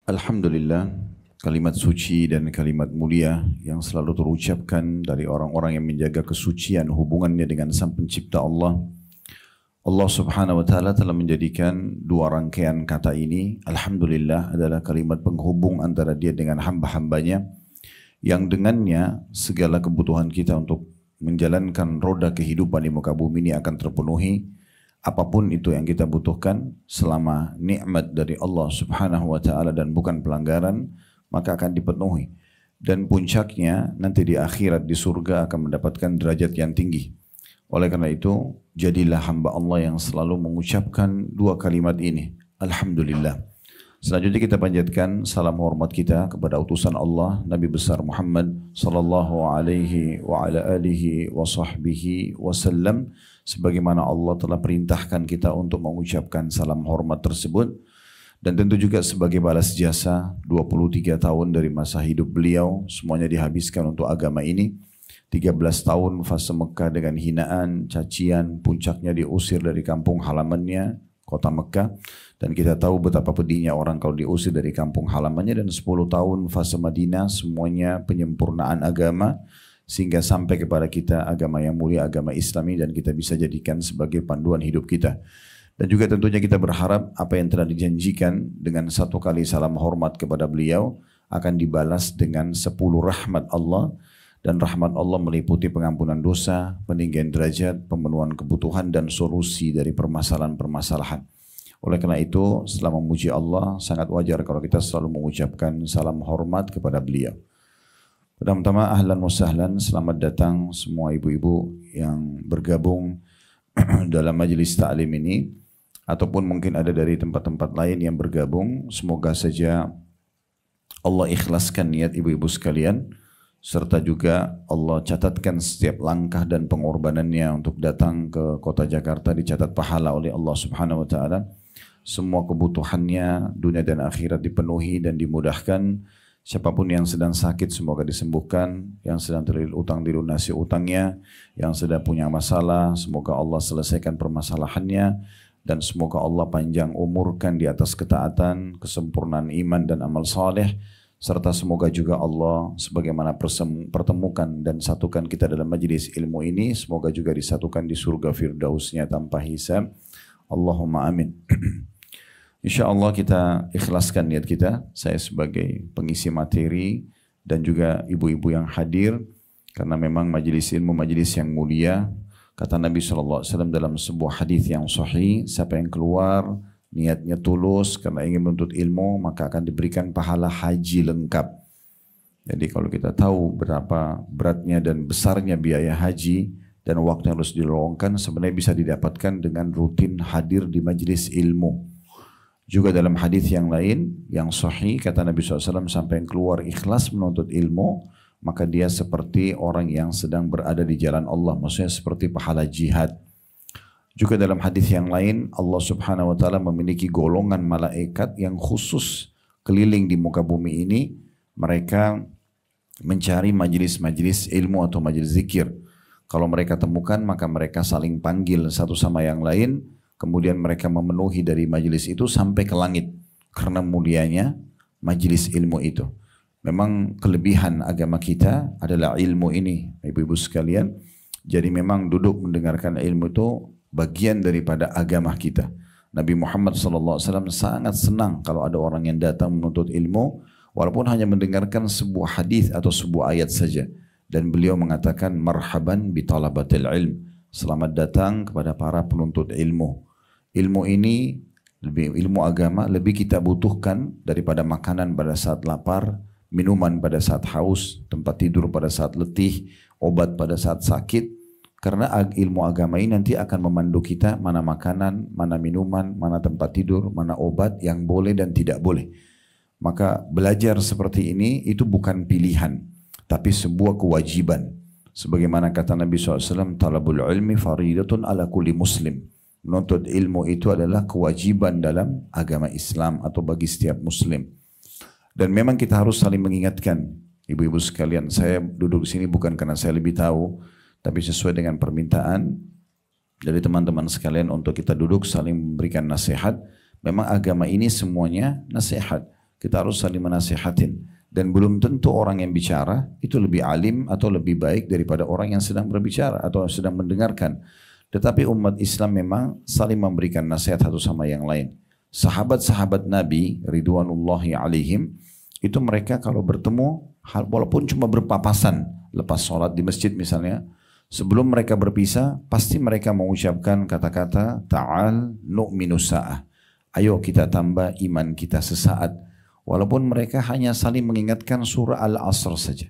Alhamdulillah, kalimat suci dan kalimat mulia yang selalu terucapkan dari orang-orang yang menjaga kesucian hubungannya dengan Sang Pencipta Allah. Allah Subhanahu wa taala telah menjadikan dua rangkaian kata ini, alhamdulillah, adalah kalimat penghubung antara Dia dengan hamba-hambanya yang dengannya segala kebutuhan kita untuk menjalankan roda kehidupan di muka bumi ini akan terpenuhi. Apapun itu yang kita butuhkan selama nikmat dari Allah Subhanahu wa taala dan bukan pelanggaran, maka akan dipenuhi. Dan puncaknya nanti di akhirat di surga akan mendapatkan derajat yang tinggi. Oleh karena itu, jadilah hamba Allah yang selalu mengucapkan dua kalimat ini, alhamdulillah. Selanjutnya kita panjatkan salam hormat kita kepada utusan Allah Nabi besar Muhammad sallallahu alaihi wa ala alihi wa sahbihi wasallam, sebagaimana Allah telah perintahkan kita untuk mengucapkan salam hormat tersebut, dan tentu juga sebagai balas jasa 23 tahun dari masa hidup beliau semuanya dihabiskan untuk agama ini. 13 tahun fase Mekah dengan hinaan, cacian, puncaknya diusir dari kampung halamannya kota Mekah, dan kita tahu betapa pedihnya orang kalau diusir dari kampung halamannya, dan 10 tahun fase Madinah semuanya penyempurnaan agama sehingga sampai kepada kita agama yang mulia, agama Islami, dan kita bisa jadikan sebagai panduan hidup kita. Dan juga tentunya kita berharap apa yang telah dijanjikan dengan satu kali salam hormat kepada beliau akan dibalas dengan 10 rahmat Allah, dan rahmat Allah meliputi pengampunan dosa, peninggian derajat, pemenuhan kebutuhan, dan solusi dari permasalahan-permasalahan. Oleh karena itu, setelah memuji Allah, sangat wajar kalau kita selalu mengucapkan salam hormat kepada beliau. Pertama-tama, ahlan wa sahlan, selamat datang semua ibu-ibu yang bergabung dalam majelis ta'lim ini, ataupun mungkin ada dari tempat-tempat lain yang bergabung. Semoga saja Allah ikhlaskan niat ibu-ibu sekalian, serta juga Allah catatkan setiap langkah dan pengorbanannya untuk datang ke kota Jakarta dicatat pahala oleh Allah Subhanahu wa taala. Semua kebutuhannya dunia dan akhirat dipenuhi dan dimudahkan. Siapapun yang sedang sakit semoga disembuhkan, yang sedang terlilit utang dilunasi utangnya, yang sedang punya masalah semoga Allah selesaikan permasalahannya, dan semoga Allah panjang umurkan di atas ketaatan, kesempurnaan iman dan amal saleh. Serta semoga juga Allah sebagaimana pertemukan dan satukan kita dalam majlis ilmu ini, semoga juga disatukan di surga firdausnya tanpa hisab. Allahumma amin. InsyaAllah kita ikhlaskan niat kita, saya sebagai pengisi materi dan juga ibu-ibu yang hadir, karena memang majlis ilmu majlis yang mulia. Kata Nabi SAW dalam sebuah hadis yang sahih, siapa yang keluar niatnya tulus karena ingin menuntut ilmu, maka akan diberikan pahala haji lengkap. Jadi kalau kita tahu berapa beratnya dan besarnya biaya haji dan waktu yang harus diluangkan, sebenarnya bisa didapatkan dengan rutin hadir di majelis ilmu. Juga dalam hadis yang lain yang sahih, kata Nabi SAW, sampai yang keluar ikhlas menuntut ilmu, maka dia seperti orang yang sedang berada di jalan Allah, maksudnya seperti pahala jihad. Juga dalam hadis yang lain, Allah Subhanahu wa taala memiliki golongan malaikat yang khusus keliling di muka bumi ini. Mereka mencari majelis-majelis ilmu atau majelis zikir. Kalau mereka temukan, maka mereka saling panggil satu sama yang lain. Kemudian mereka memenuhi dari majelis itu sampai ke langit karena mulianya majelis ilmu itu. Memang kelebihan agama kita adalah ilmu ini, ibu-ibu sekalian. Jadi memang duduk mendengarkan ilmu itu bagian daripada agama kita. Nabi Muhammad SAW sangat senang kalau ada orang yang datang menuntut ilmu, walaupun hanya mendengarkan sebuah hadis atau sebuah ayat saja. Dan beliau mengatakan, marhaban bi talabatil ilm. Selamat datang kepada para penuntut ilmu. Ilmu ini, ilmu agama, lebih kita butuhkan daripada makanan pada saat lapar, minuman pada saat haus, tempat tidur pada saat letih, obat pada saat sakit. Karena ilmu agama ini nanti akan memandu kita mana makanan, mana minuman, mana tempat tidur, mana obat yang boleh dan tidak boleh. Maka belajar seperti ini itu bukan pilihan, tapi sebuah kewajiban. Sebagaimana kata Nabi SAW, talabul ilmi faridatun ala kulli muslim. Menuntut ilmu itu adalah kewajiban dalam agama Islam atau bagi setiap muslim. Dan memang kita harus saling mengingatkan, ibu-ibu sekalian, saya duduk di sini bukan karena saya lebih tahu, tapi sesuai dengan permintaan dari teman-teman sekalian untuk kita duduk saling memberikan nasihat. Memang agama ini semuanya nasihat. kita harus saling menasihatin. Dan belum tentu orang yang bicara itu lebih alim atau lebih baik daripada orang yang sedang berbicara atau sedang mendengarkan. Tetapi umat Islam memang saling memberikan nasihat satu sama yang lain. Sahabat-sahabat Nabi ridwanullahi alaihim itu mereka kalau bertemu walaupun cuma berpapasan lepas sholat di masjid misalnya, sebelum mereka berpisah pasti mereka mengucapkan kata-kata ta'al nu'minu sa'ah. Ayo kita tambah iman kita sesaat. Walaupun mereka hanya saling mengingatkan surah Al-Asr saja.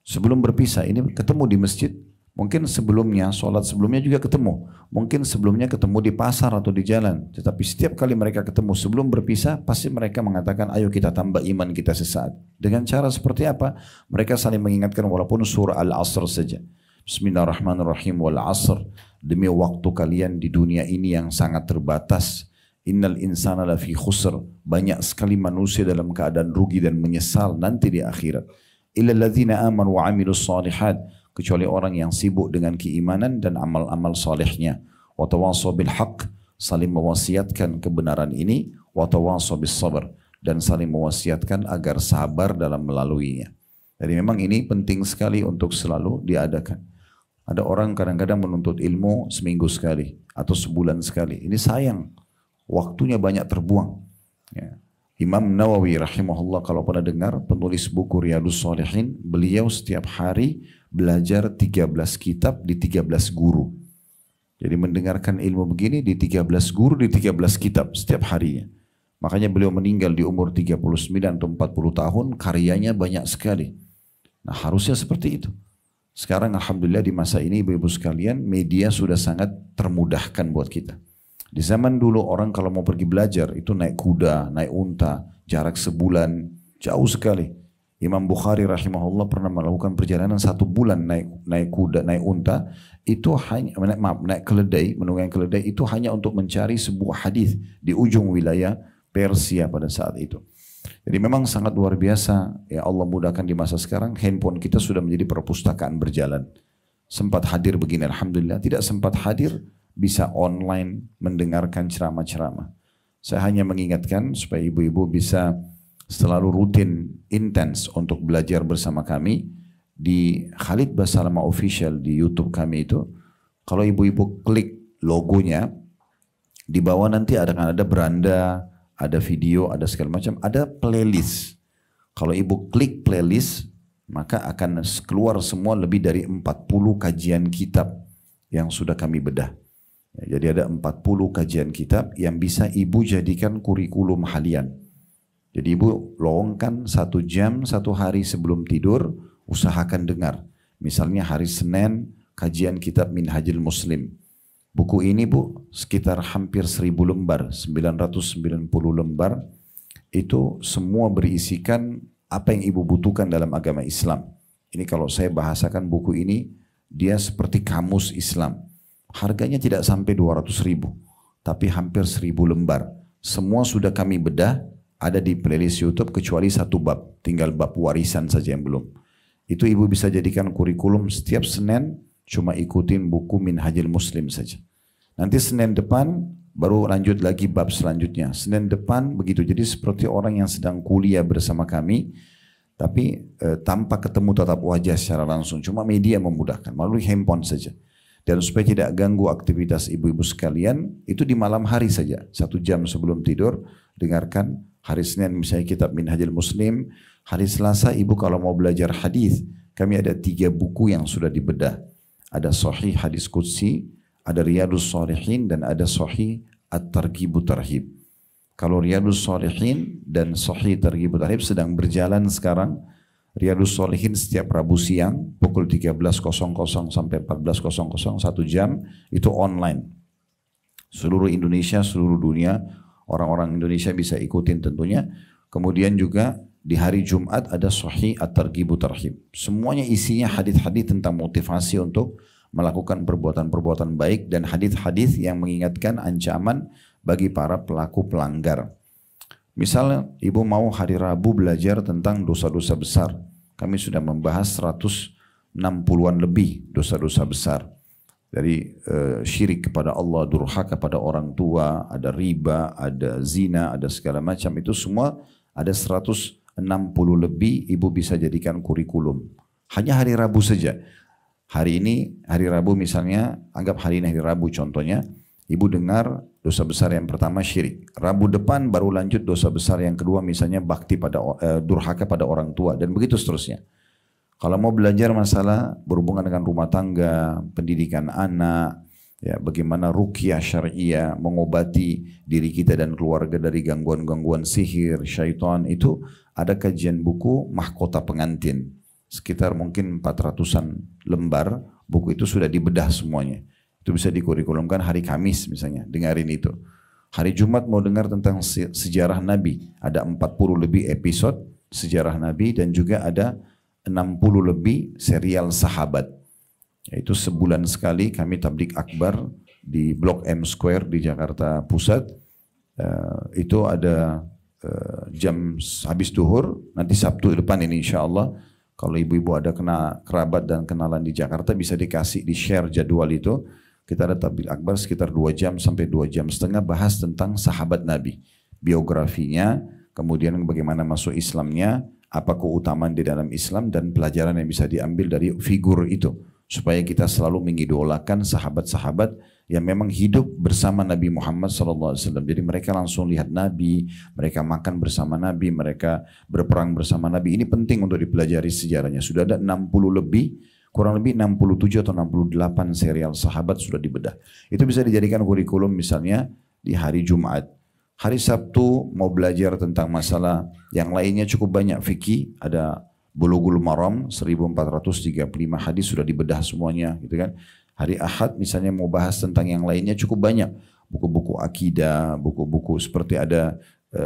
Sebelum berpisah ini ketemu di masjid. Mungkin sebelumnya, sholat sebelumnya juga ketemu. Mungkin sebelumnya ketemu di pasar atau di jalan. Tetapi setiap kali mereka ketemu sebelum berpisah, pasti mereka mengatakan ayo kita tambah iman kita sesaat. Dengan cara seperti apa? Mereka saling mengingatkan walaupun surah Al-Asr saja. Bismillahirrahmanirrahim wal asr. Demi waktu kalian di dunia ini yang sangat terbatas. Innal insana lafi khusr. Banyak sekali manusia dalam keadaan rugi dan menyesal nanti di akhirat. Illa alladzina amanu wa amilus salihat. Kecuali orang yang sibuk dengan keimanan dan amal-amal salehnya. Wa tawassaw bil haqq. Saling mewasiatkan kebenaran ini. Wa tawassaw bis sabr. Dan saling mewasiatkan agar sabar dalam melaluinya. Jadi memang ini penting sekali untuk selalu diadakan. Ada orang kadang-kadang menuntut ilmu seminggu sekali. Atau sebulan sekali. Ini sayang. Waktunya banyak terbuang. Ya. Imam Nawawi rahimahullah kalau pernah dengar penulis buku Riyadhus Shalihin, beliau setiap hari belajar 13 kitab di 13 guru. Jadi mendengarkan ilmu begini di 13 guru di 13 kitab setiap harinya. Makanya beliau meninggal di umur 39 atau 40 tahun, karyanya banyak sekali. Nah harusnya seperti itu. Sekarang alhamdulillah di masa ini ibu-ibu sekalian, media sudah sangat termudahkan buat kita. Di zaman dulu orang kalau mau pergi belajar itu naik kuda, naik unta, jarak sebulan, jauh sekali. Imam Bukhari rahimahullah pernah melakukan perjalanan 1 bulan naik kuda, naik unta, itu hanya naik keledai, menunggang keledai itu hanya untuk mencari sebuah hadis di ujung wilayah Persia pada saat itu. Jadi memang sangat luar biasa ya Allah mudahkan di masa sekarang handphone kita sudah menjadi perpustakaan berjalan. Sempat hadir begini alhamdulillah, tidak sempat hadir bisa online mendengarkan ceramah-ceramah. Saya hanya mengingatkan supaya ibu-ibu bisa selalu rutin intens untuk belajar bersama kami di Khalid Basalamah Official di YouTube kami itu. Kalau ibu-ibu klik logonya di bawah nanti akan ada beranda, ada video, ada segala macam, ada playlist. Kalau ibu klik playlist maka akan keluar semua lebih dari 40 kajian kitab yang sudah kami bedah. Ya, jadi ada 40 kajian kitab yang bisa ibu jadikan kurikulum halian. Jadi ibu lowongkan 1 jam 1 hari sebelum tidur, usahakan dengar. Misalnya hari Senin kajian kitab Minhajul Muslim. Buku ini bu sekitar hampir 1000 lembar, 990 lembar. Itu semua berisikan apa yang ibu butuhkan dalam agama Islam. Ini kalau saya bahasakan buku ini, dia seperti kamus Islam. Harganya tidak sampai 200.000, tapi hampir 1000 lembar. Semua sudah kami bedah, ada di playlist YouTube kecuali 1 bab, tinggal bab warisan saja yang belum. Itu ibu bisa jadikan kurikulum setiap Senin, cuma ikutin buku Minhajul Muslim saja. Nanti Senin depan baru lanjut lagi bab selanjutnya. Senin depan begitu, jadi seperti orang yang sedang kuliah bersama kami, tapi tanpa ketemu tatap wajah secara langsung, cuma media memudahkan, melalui handphone saja. Dan supaya tidak ganggu aktivitas ibu-ibu sekalian, itu di malam hari saja, 1 jam sebelum tidur, dengarkan. Hari Senin misalnya kitab Minhajul Muslim, hari Selasa ibu kalau mau belajar hadis, kami ada 3 buku yang sudah dibedah. Ada Sahih Hadis Qudsi, ada Riyadhus Shalihin, dan ada Sahih At-Targhib Tarhib. Kalau Riyadhus Shalihin dan Sahih Targhib Tarhib sedang berjalan sekarang. Riyadhus Shalihin setiap Rabu siang pukul 13.00 sampai 14.00 1 jam itu online. Seluruh Indonesia, seluruh dunia, orang-orang Indonesia bisa ikutin tentunya. Kemudian juga di hari Jumat ada Sahih At-Targhib Tarhib. Semuanya isinya hadis-hadis tentang motivasi untuk melakukan perbuatan-perbuatan baik dan hadis-hadis yang mengingatkan ancaman bagi para pelaku pelanggar. Misalnya ibu mau hari Rabu belajar tentang dosa-dosa besar. Kami sudah membahas 160-an lebih dosa-dosa besar. Dari syirik kepada Allah, durhaka kepada orang tua, ada riba, ada zina, ada segala macam. Itu semua ada 160 lebih ibu bisa jadikan kurikulum. Hanya hari Rabu saja. Hari ini, hari Rabu misalnya, anggap hari ini hari Rabu contohnya, ibu dengar dosa besar yang pertama syirik. Rabu depan baru lanjut dosa besar yang kedua misalnya bakti pada durhaka pada orang tua dan begitu seterusnya. Kalau mau belajar masalah berhubungan dengan rumah tangga, pendidikan anak, ya bagaimana ruqyah syariah mengobati diri kita dan keluarga dari gangguan-gangguan sihir, syaitan, itu ada kajian buku Mahkota Pengantin. Sekitar mungkin 400-an lembar, buku itu sudah dibedah semuanya. Itu bisa dikurikulumkan hari Kamis misalnya, dengarin itu. Hari Jumat mau dengar tentang sejarah Nabi, ada 40 lebih episode sejarah Nabi dan juga ada 60 lebih serial sahabat. Yaitu sebulan sekali kami tablik akbar di Blok M Square di Jakarta Pusat. Itu ada jam habis duhur, nanti Sabtu depan ini insya Allah. Kalau ibu-ibu ada kerabat dan kenalan di Jakarta bisa dikasih, di share jadwal itu. Kita ada tablik akbar sekitar 2 jam sampai 2 jam setengah bahas tentang sahabat Nabi. Biografinya, kemudian bagaimana masuk Islamnya, apa keutamaan di dalam Islam dan pelajaran yang bisa diambil dari figur itu. Supaya kita selalu mengidolakan sahabat-sahabat yang memang hidup bersama Nabi Muhammad SAW. Jadi mereka langsung lihat Nabi, mereka makan bersama Nabi, mereka berperang bersama Nabi. Ini penting untuk dipelajari sejarahnya. Sudah ada 60 lebih, kurang lebih 67 atau 68 serial sahabat sudah dibedah. Itu bisa dijadikan kurikulum misalnya di hari Jumat. Hari Sabtu mau belajar tentang masalah yang lainnya cukup banyak, fikih, ada Bulughul Maram 1435 hadis sudah dibedah semuanya gitu kan. Hari Ahad misalnya mau bahas tentang yang lainnya cukup banyak, buku-buku akidah, buku-buku seperti ada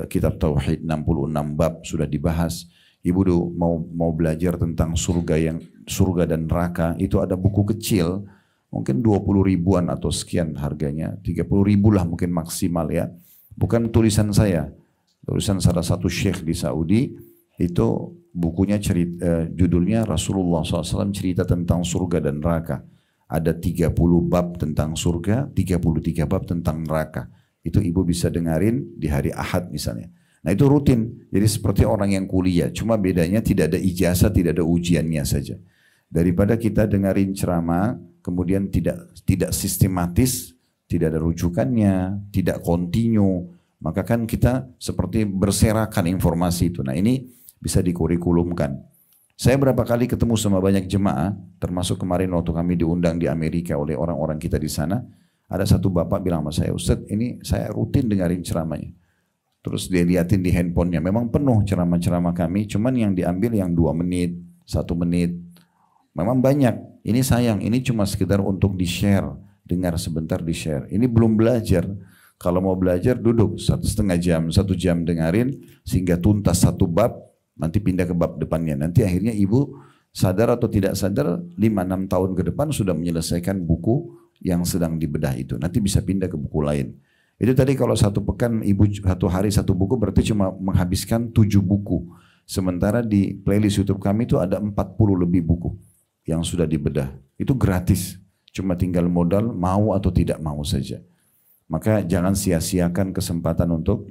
kitab tauhid 66 bab sudah dibahas. Ibu mau belajar tentang surga dan neraka, itu ada buku kecil mungkin 20 ribuan atau sekian harganya, 30 ribu lah mungkin maksimal ya. Bukan tulisan saya, tulisan salah satu syekh di Saudi, itu bukunya judulnya Rasulullah SAW cerita tentang surga dan neraka. Ada 30 bab tentang surga, 33 bab tentang neraka. Itu ibu bisa dengarin di hari Ahad misalnya. Nah itu rutin, jadi seperti orang yang kuliah, cuma bedanya tidak ada ijazah, tidak ada ujiannya saja. Daripada kita dengarin ceramah, kemudian tidak sistematis, tidak ada rujukannya, tidak kontinu, maka kan kita seperti berserakan informasi itu. Nah ini bisa dikurikulumkan. Saya berapa kali ketemu sama banyak jemaah, termasuk kemarin waktu kami diundang di Amerika oleh orang-orang kita di sana, ada satu bapak bilang sama saya, Ustaz ini saya rutin dengarin ceramahnya. Terus dia liatin di handphonenya, memang penuh ceramah-ceramah kami, cuman yang diambil yang 2 menit, 1 menit. Memang banyak, ini sayang, ini cuma sekedar untuk di-share. Dengar sebentar di-share. Ini belum belajar. Kalau mau belajar duduk 1,5 jam, 1 jam dengarin sehingga tuntas 1 bab, nanti pindah ke bab depannya. Nanti akhirnya ibu sadar atau tidak sadar 5-6 tahun ke depan sudah menyelesaikan buku yang sedang dibedah itu. Nanti bisa pindah ke buku lain. Itu tadi kalau 1 pekan ibu 1 hari 1 buku berarti cuma menghabiskan 7 buku. Sementara di playlist YouTube kami itu ada 40 lebih buku yang sudah dibedah. Itu gratis. Cuma tinggal modal mau atau tidak mau saja. Maka jangan sia-siakan kesempatan untuk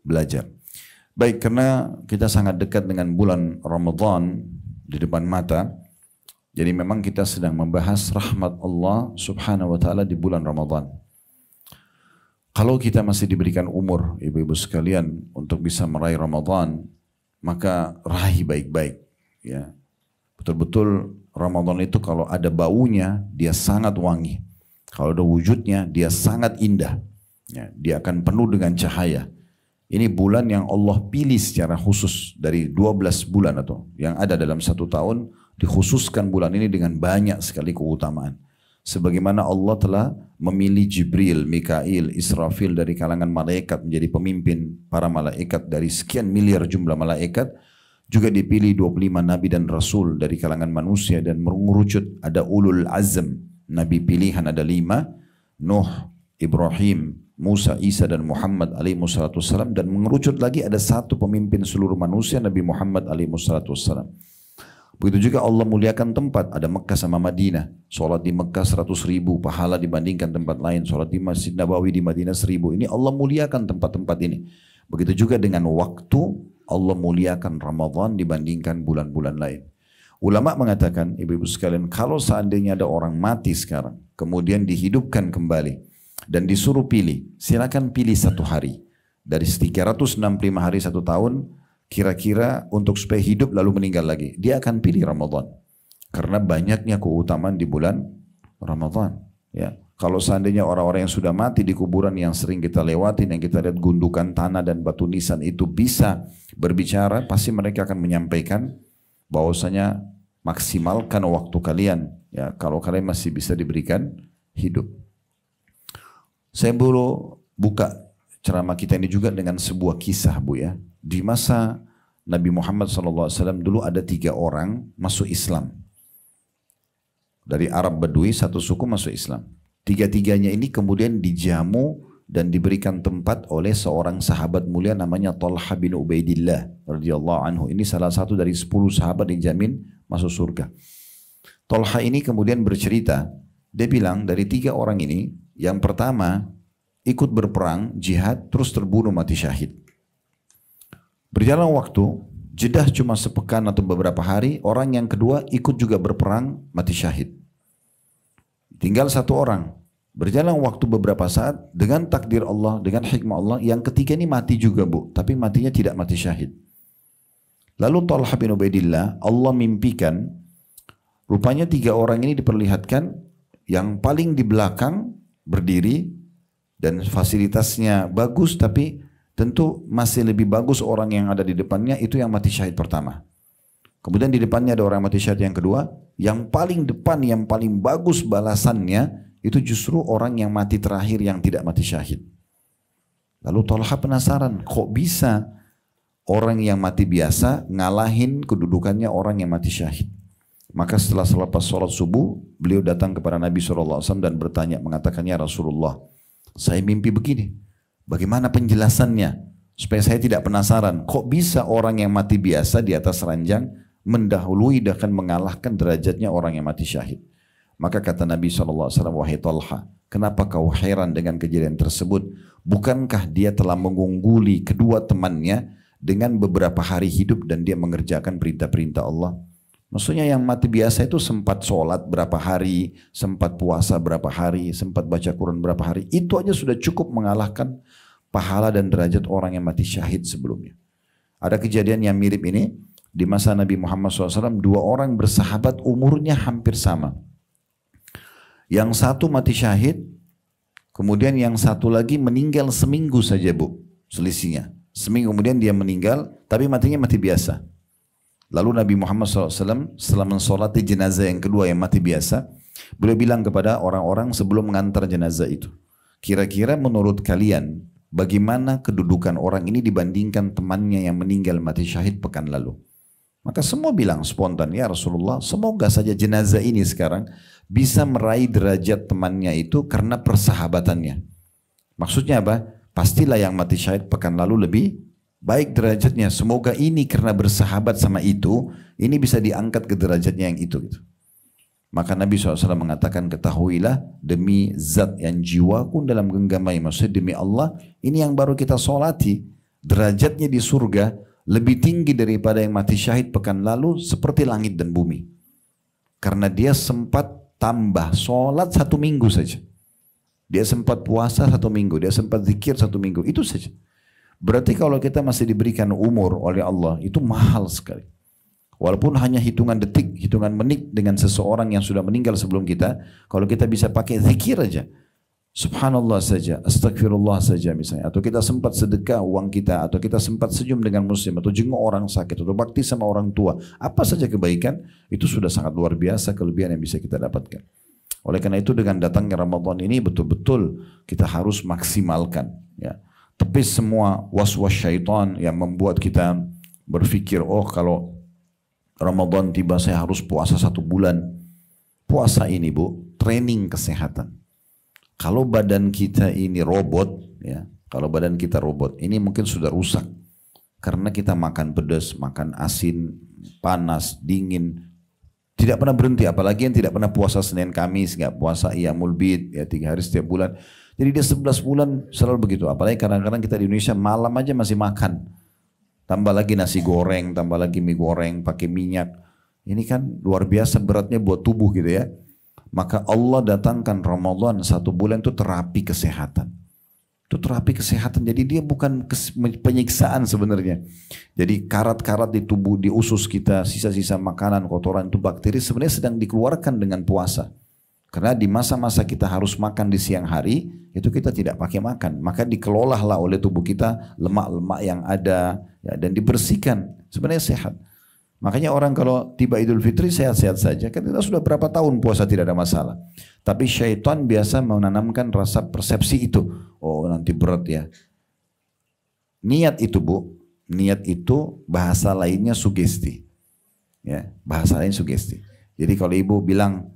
belajar. Baik, karena kita sangat dekat dengan bulan Ramadan di depan mata. Jadi memang kita sedang membahas rahmat Allah subhanahu wa ta'ala di bulan Ramadan. Kalau kita masih diberikan umur, ibu-ibu sekalian, untuk bisa meraih Ramadan, maka raih baik-baik. Ya. Betul-betul Ramadan itu kalau ada baunya, dia sangat wangi. Kalau ada wujudnya, dia sangat indah. Ya, dia akan penuh dengan cahaya. Ini bulan yang Allah pilih secara khusus dari 12 bulan atau yang ada dalam 1 tahun, dikhususkan bulan ini dengan banyak sekali keutamaan. Sebagaimana Allah telah memilih Jibril, Mikail, Israfil dari kalangan malaikat menjadi pemimpin para malaikat dari sekian miliar jumlah malaikat, juga dipilih 25 nabi dan rasul dari kalangan manusia dan mengerucut ada ulul azm, nabi pilihan ada 5, Nuh, Ibrahim, Musa, Isa dan Muhammad alaihi wassalatu wassalam, dan mengerucut lagi ada 1 pemimpin seluruh manusia, Nabi Muhammad alaihi wassalatu wassalam. Begitu juga Allah muliakan tempat, ada Mekah sama Madinah. Sholat di Mekah 100.000 pahala dibandingkan tempat lain. Sholat di Masjid Nabawi di Madinah 1.000. Ini Allah muliakan tempat-tempat ini. Begitu juga dengan waktu, Allah muliakan Ramadan dibandingkan bulan-bulan lain. Ulama mengatakan, ibu-ibu sekalian, kalau seandainya ada orang mati sekarang, kemudian dihidupkan kembali, dan disuruh pilih, silakan pilih satu hari. Dari 365 hari satu tahun, kira-kira untuk supaya hidup lalu meninggal lagi. Dia akan pilih Ramadan. Karena banyaknya keutamaan di bulan Ramadan. Ya. Kalau seandainya orang-orang yang sudah mati di kuburan yang sering kita lewatin, yang kita lihat gundukan tanah dan batu nisan itu bisa berbicara, pasti mereka akan menyampaikan bahwasanya maksimalkan waktu kalian, ya, kalau kalian masih bisa diberikan hidup. Saya dulu buka ceramah kita ini juga dengan sebuah kisah, Bu, ya. Di masa Nabi Muhammad SAW dulu ada 3 orang masuk Islam. Dari Arab Badui, satu suku masuk Islam. 3-tiganya ini kemudian dijamu dan diberikan tempat oleh seorang sahabat mulia namanya Talha bin Ubaidillah radhiyallahu anhu. Ini salah satu dari 10 sahabat yang dijamin masuk surga. Talha ini kemudian bercerita, dia bilang dari 3 orang ini, yang pertama ikut berperang, jihad, terus terbunuh mati syahid. Berjalan waktu, jedah cuma sepekan atau beberapa hari, orang yang kedua ikut juga berperang, mati syahid. Tinggal 1 orang. Berjalan waktu beberapa saat, dengan takdir Allah, dengan hikmah Allah, yang ketiga ini mati juga, Bu, tapi matinya tidak mati syahid. Lalu Talha bin Ubaidillah, Allah mimpikan, rupanya 3 orang ini diperlihatkan, yang paling di belakang berdiri, dan fasilitasnya bagus, tapi tentu masih lebih bagus orang yang ada di depannya, itu yang mati syahid pertama. Kemudian di depannya ada orang mati syahid yang kedua, yang paling depan, yang paling bagus balasannya, itu justru orang yang mati terakhir yang tidak mati syahid. Lalu Talha penasaran, kok bisa orang yang mati biasa ngalahin kedudukannya orang yang mati syahid. Maka setelah selepas sholat subuh, beliau datang kepada Nabi SAW dan bertanya, mengatakannya, Rasulullah, saya mimpi begini, bagaimana penjelasannya? Supaya saya tidak penasaran, kok bisa orang yang mati biasa di atas ranjang mendahului dan mengalahkan derajatnya orang yang mati syahid. Maka kata Nabi SAW, wahai Talha, kenapa kau heran dengan kejadian tersebut? Bukankah dia telah mengungguli kedua temannya dengan beberapa hari hidup dan dia mengerjakan perintah-perintah Allah? Maksudnya yang mati biasa itu sempat sholat berapa hari, sempat puasa berapa hari, sempat baca Quran berapa hari. Itu aja sudah cukup mengalahkan pahala dan derajat orang yang mati syahid sebelumnya. Ada kejadian yang mirip ini di masa Nabi Muhammad SAW. 2 orang bersahabat umurnya hampir sama. Yang satu mati syahid, kemudian yang satu lagi meninggal seminggu saja, Bu, selisihnya. Seminggu kemudian dia meninggal, tapi matinya mati biasa. Lalu Nabi Muhammad SAW setelah mensolati jenazah yang kedua yang mati biasa, beliau bilang kepada orang-orang sebelum mengantar jenazah itu, kira-kira menurut kalian bagaimana kedudukan orang ini dibandingkan temannya yang meninggal mati syahid pekan lalu? Maka semua bilang spontan, ya Rasulullah, semoga saja jenazah ini sekarang bisa meraih derajat temannya itu karena persahabatannya. Maksudnya apa? Pastilah yang mati syahid pekan lalu lebih baik derajatnya. Semoga ini karena bersahabat sama itu, ini bisa diangkat ke derajatnya yang itu. Gitu. Maka Nabi SAW mengatakan, ketahuilah demi zat yang jiwaku dalam genggamai, maksudnya demi Allah, ini yang baru kita solati, derajatnya di surga lebih tinggi daripada yang mati syahid pekan lalu seperti langit dan bumi. Karena dia sempat tambah sholat 1 minggu saja. Dia sempat puasa 1 minggu, dia sempat zikir 1 minggu, itu saja. Berarti kalau kita masih diberikan umur oleh Allah, itu mahal sekali. Walaupun hanya hitungan detik, hitungan menit dengan seseorang yang sudah meninggal sebelum kita, kalau kita bisa pakai zikir aja, subhanallah saja, astagfirullah saja misalnya, atau kita sempat sedekah uang kita, atau kita sempat senyum dengan muslim, atau jenguk orang sakit, atau bakti sama orang tua, apa saja kebaikan, itu sudah sangat luar biasa kelebihan yang bisa kita dapatkan. Oleh karena itu dengan datangnya Ramadan ini betul-betul kita harus maksimalkan, ya. Tepis semua was-was syaitan yang membuat kita berpikir, oh kalau Ramadan tiba saya harus puasa 1 bulan. Puasa ini, Bu, training kesehatan. Kalau badan kita ini robot, ya, kalau badan kita robot, ini mungkin sudah rusak karena kita makan pedas, makan asin, panas, dingin, tidak pernah berhenti. Apalagi yang tidak pernah puasa Senin Kamis, nggak puasa Iyamul Bid, ya 3 hari setiap bulan, Jadi dia 11 bulan selalu begitu. Apalagi kadang-kadang kita di Indonesia malam aja masih makan. Tambah lagi nasi goreng, tambah lagi mie goreng, pakai minyak. Ini kan luar biasa beratnya buat tubuh gitu ya. Maka Allah datangkan Ramadan 1 bulan itu terapi kesehatan. Itu terapi kesehatan. Jadi dia bukan penyiksaan sebenarnya. Jadi karat-karat di tubuh, di usus kita, sisa-sisa makanan, kotoran itu bakteri sebenarnya sedang dikeluarkan dengan puasa. Karena di masa-masa kita harus makan di siang hari, itu kita tidak pakai makan. Maka dikelolalah oleh tubuh kita lemak-lemak yang ada ya, dan dibersihkan. Sebenarnya sehat. Makanya orang kalau tiba Idul Fitri sehat-sehat saja. Kan kita sudah berapa tahun puasa tidak ada masalah. Tapi syaitan biasa menanamkan rasa persepsi itu. Oh nanti berat ya. Niat itu Bu, niat itu bahasa lainnya sugesti. Ya, bahasa lain sugesti. Jadi kalau ibu bilang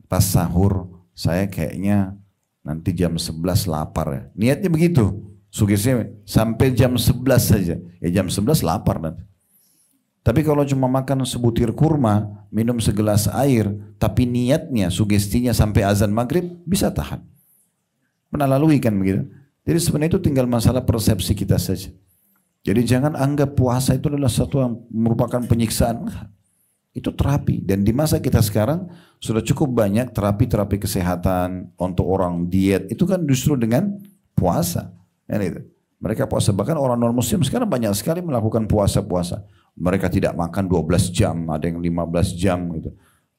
pas sahur saya kayaknya nanti jam 11 lapar ya. Niatnya begitu. Sugestinya sampai jam 11 saja. Ya jam 11 lapar nanti. Tapi kalau cuma makan sebutir kurma, minum segelas air, tapi niatnya, sugestinya sampai azan maghrib, bisa tahan. Pernah lalui kan begitu? Jadi sebenarnya itu tinggal masalah persepsi kita saja. Jadi jangan anggap puasa itu adalah satu yang merupakan penyiksaan. Itu terapi. Dan di masa kita sekarang sudah cukup banyak terapi-terapi kesehatan untuk orang diet. Itu kan justru dengan puasa. Ya, itu. Mereka puasa. Bahkan orang non-muslim sekarang banyak sekali melakukan puasa-puasa. Mereka tidak makan 12 jam, ada yang 15 jam gitu.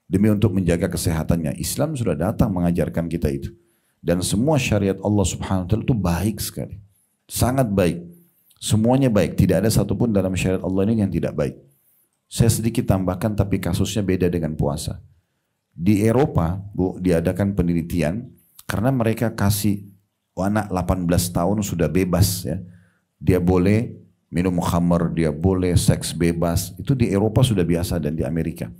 Demi untuk menjaga kesehatannya. Islam sudah datang mengajarkan kita itu. Dan semua syariat Allah Subhanahu wa taala itu baik sekali. Sangat baik. Semuanya baik. Tidak ada satupun dalam syariat Allah ini yang tidak baik. Saya sedikit tambahkan tapi kasusnya beda dengan puasa. Di Eropa, Bu, diadakan penelitian karena mereka kasih anak 18 tahun sudah bebas ya. Dia boleh minum khamar, dia boleh seks bebas. Itu di Eropa sudah biasa dan di Amerika.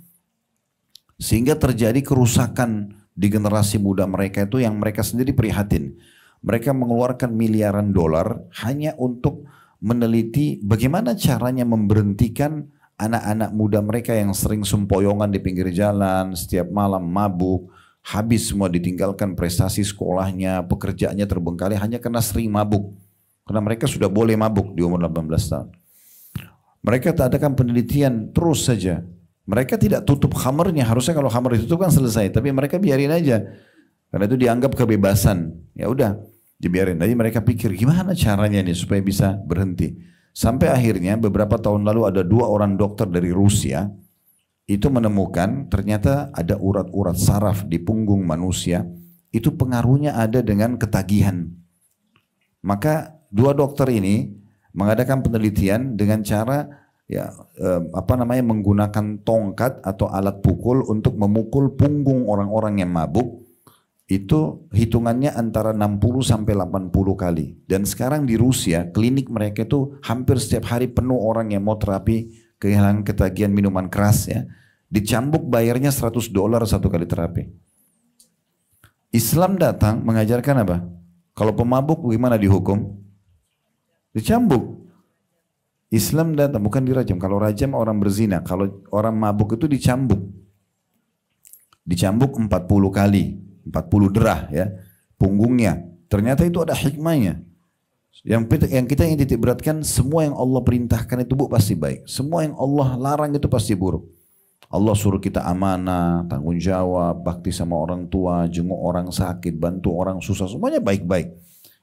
Sehingga terjadi kerusakan di generasi muda mereka itu yang mereka sendiri prihatin. Mereka mengeluarkan miliaran dolar hanya untuk meneliti bagaimana caranya memberhentikan anak-anak muda mereka yang sering sempoyongan di pinggir jalan, setiap malam mabuk, habis semua ditinggalkan prestasi sekolahnya, pekerjaannya terbengkalai hanya karena sering mabuk. Karena mereka sudah boleh mabuk di umur 18 tahun. Mereka adakan penelitian terus saja. Mereka tidak tutup khamarnya. Harusnya kalau khamar ditutup kan selesai. Tapi mereka biarin aja. Karena itu dianggap kebebasan. Ya udah, dibiarin. Jadi mereka pikir gimana caranya nih supaya bisa berhenti. Sampai akhirnya beberapa tahun lalu ada 2 orang dokter dari Rusia. Itu menemukan ternyata ada urat-urat saraf di punggung manusia. Itu pengaruhnya ada dengan ketagihan. Maka 2 dokter ini mengadakan penelitian dengan cara menggunakan tongkat atau alat pukul untuk memukul punggung orang-orang yang mabuk. Itu hitungannya antara 60 sampai 80 kali. Dan sekarang di Rusia klinik mereka itu hampir setiap hari penuh orang yang mau terapi kehilangan ketagihan minuman keras ya. Dicambuk bayarnya $100 satu kali terapi. Islam datang mengajarkan apa? Kalau pemabuk bagaimana dihukum? Dicambuk. Islam datang bukan dirajam. Kalau rajam orang berzina. Kalau orang mabuk itu dicambuk. Dicambuk 40 kali. 40 derah ya. Punggungnya. Ternyata itu ada hikmahnya. Yang kita ingin titik beratkan, semua yang Allah perintahkan itu Bu pasti baik. Semua yang Allah larang itu pasti buruk. Allah suruh kita amanah, tanggung jawab, bakti sama orang tua, jenguk orang sakit, bantu orang susah. Semuanya baik-baik.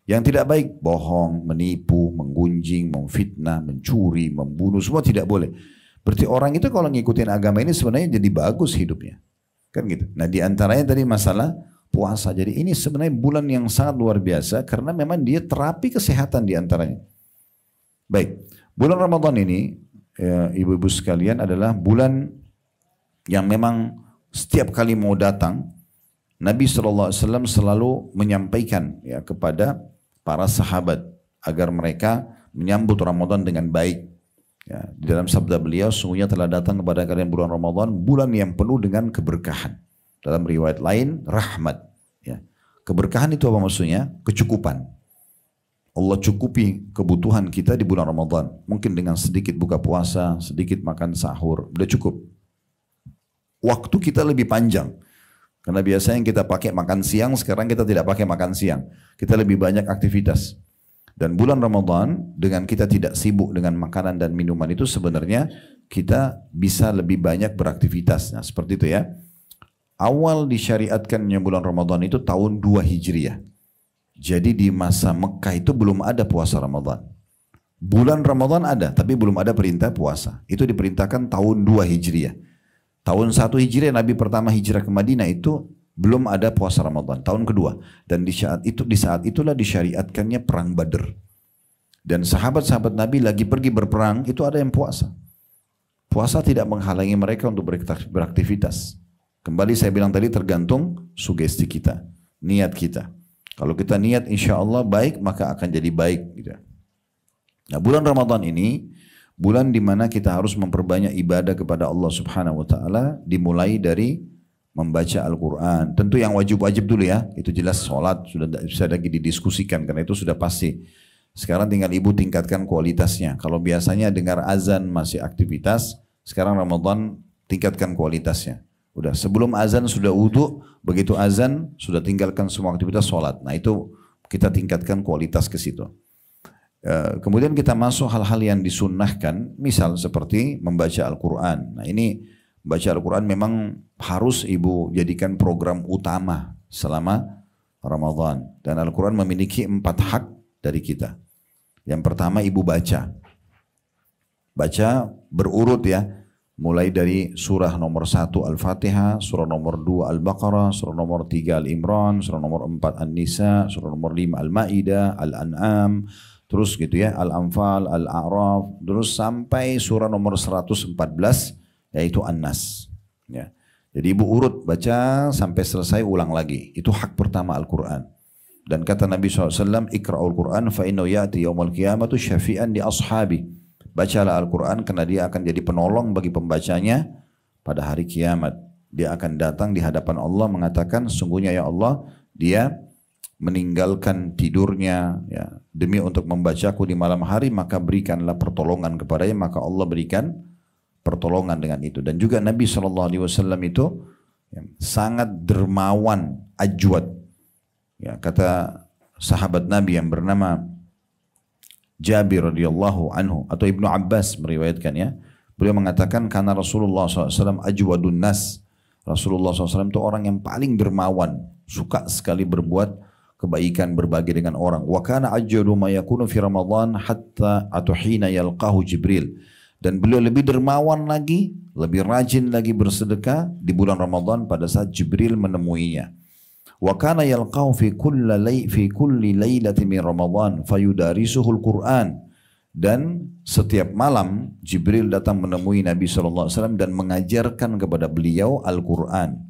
Yang tidak baik, bohong, menipu, menggunjing, memfitnah, mencuri, membunuh, semua tidak boleh. Berarti orang itu kalau ngikutin agama ini sebenarnya jadi bagus hidupnya. Kan gitu. Nah di antaranya tadi masalah puasa. Jadi ini sebenarnya bulan yang sangat luar biasa karena memang dia terapi kesehatan di antaranya. Baik, bulan Ramadan ini ibu-ibu sekalian adalah bulan yang memang setiap kali mau datang Nabi SAW selalu menyampaikan ya kepada para sahabat agar mereka menyambut Ramadan dengan baik. Ya, di dalam sabda beliau, sungguhnya telah datang kepada kalian bulan Ramadan, bulan yang penuh dengan keberkahan. Dalam riwayat lain, rahmat. Ya. Keberkahan itu apa maksudnya? Kecukupan. Allah cukupi kebutuhan kita di bulan Ramadan. Mungkin dengan sedikit buka puasa, sedikit makan sahur, udah cukup. Waktu kita lebih panjang. Karena biasanya yang kita pakai makan siang, sekarang kita tidak pakai makan siang. Kita lebih banyak aktivitas. Dan bulan Ramadan, dengan kita tidak sibuk dengan makanan dan minuman itu sebenarnya kita bisa lebih banyak beraktivitas. Nah seperti itu ya. Awal disyariatkannya bulan Ramadan itu tahun 2 Hijriah. Jadi di masa Mekah itu belum ada puasa Ramadan. Bulan Ramadan ada, tapi belum ada perintah puasa. Itu diperintahkan tahun 2 Hijriah. Tahun 1 Hijriah Nabi pertama hijrah ke Madinah itu belum ada puasa Ramadan, tahun kedua. Dan di saat itulah disyariatkannya perang Badr. Dan sahabat-sahabat Nabi lagi pergi berperang, itu ada yang puasa. Puasa tidak menghalangi mereka untuk beraktivitas. Kembali saya bilang tadi tergantung sugesti kita, niat kita. Kalau kita niat insya Allah baik, maka akan jadi baik. Gitu. Nah bulan Ramadan ini, bulan dimana kita harus memperbanyak ibadah kepada Allah Subhanahu Wa Taala, dimulai dari membaca Al-Quran. Tentu yang wajib-wajib dulu ya, itu jelas sholat sudah bisa lagi didiskusikan karena itu sudah pasti. Sekarang tinggal ibu tingkatkan kualitasnya. Kalau biasanya dengar azan masih aktivitas, sekarang Ramadan tingkatkan kualitasnya. Udah sebelum azan sudah wudu, begitu azan sudah tinggalkan semua aktivitas sholat. Nah itu kita tingkatkan kualitas ke situ. Kemudian kita masuk hal-hal yang disunnahkan, misal seperti membaca Al-Quran. Nah ini baca Al-Quran memang harus ibu jadikan program utama selama Ramadan. Dan Al-Quran memiliki 4 hak dari kita. Yang pertama ibu baca. Baca berurut ya. Mulai dari surah nomor 1 Al-Fatihah, surah nomor 2 Al-Baqarah, surah nomor 3 Al-Imran, surah nomor 4 An-Nisa, surah nomor 5 Al-Ma'idah, Al-An'am, terus gitu ya, Al-Anfal, Al-A'raf, terus sampai surah nomor 114 yaitu An-Nas. Ya. Jadi ibu urut baca sampai selesai ulang lagi. Itu hak pertama Al-Quran. Dan kata Nabi SAW, Iqra'ul Quran fa innahu ya'ti yawmal qiyamatu syafi'an li ashabi. Bacalah Al-Quran karena dia akan jadi penolong bagi pembacanya pada hari kiamat. Dia akan datang di hadapan Allah mengatakan, sungguhnya ya Allah, dia meninggalkan tidurnya ya, demi untuk membacaku di malam hari, maka berikanlah pertolongan kepadanya, maka Allah berikan pertolongan dengan itu. Dan juga Nabi SAW itu ya, sangat dermawan, ajwad. Ya, kata sahabat Nabi yang bernama Jabir radhiyallahu anhu atau Ibnu Abbas meriwayatkan ya, beliau mengatakan karena Rasulullah SAW ajwadun nas. Rasulullah SAW itu orang yang paling dermawan, suka sekali berbuat kebaikan, berbagi dengan orang. Wa kana ajwadu ma yakunu fi Ramadan hatta atuhina yalqahu Jibril. Dan beliau lebih dermawan lagi, lebih rajin lagi bersedekah di bulan Ramadan pada saat Jibril menemuinya. Wa kana yalqahu fi kulli lailatin min Ramadan fayudarisuhul Quran. Dan setiap malam Jibril datang menemui Nabi SAW dan mengajarkan kepada beliau Al-Quran.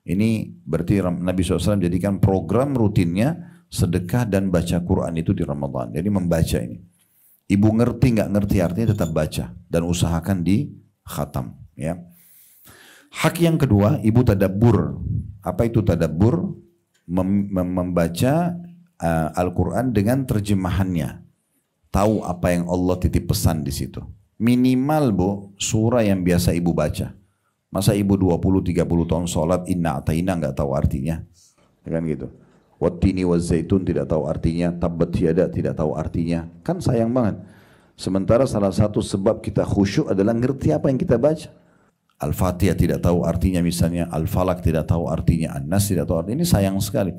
Ini berarti Nabi SAW jadikan program rutinnya sedekah dan baca Quran itu di Ramadan. Jadi membaca ini. Ibu ngerti nggak ngerti artinya tetap baca dan usahakan di khatam. Ya. Hak yang kedua, ibu tadabbur. Apa itu tadabbur? Membaca Al-Quran dengan terjemahannya. Tahu apa yang Allah titip pesan di situ. Minimal bu, surah yang biasa ibu baca. Masa ibu 20-30 tahun sholat, inna ata'ina nggak tahu artinya. Kan gitu. Wattini wazzaitun tidak tahu artinya. Tabbat yada tidak tahu artinya. Kan sayang banget. Sementara salah satu sebab kita khusyuk adalah ngerti apa yang kita baca. Al-Fatihah tidak tahu artinya misalnya, Al-Falaq tidak tahu artinya, An-Nas tidak tahu artinya, ini sayang sekali.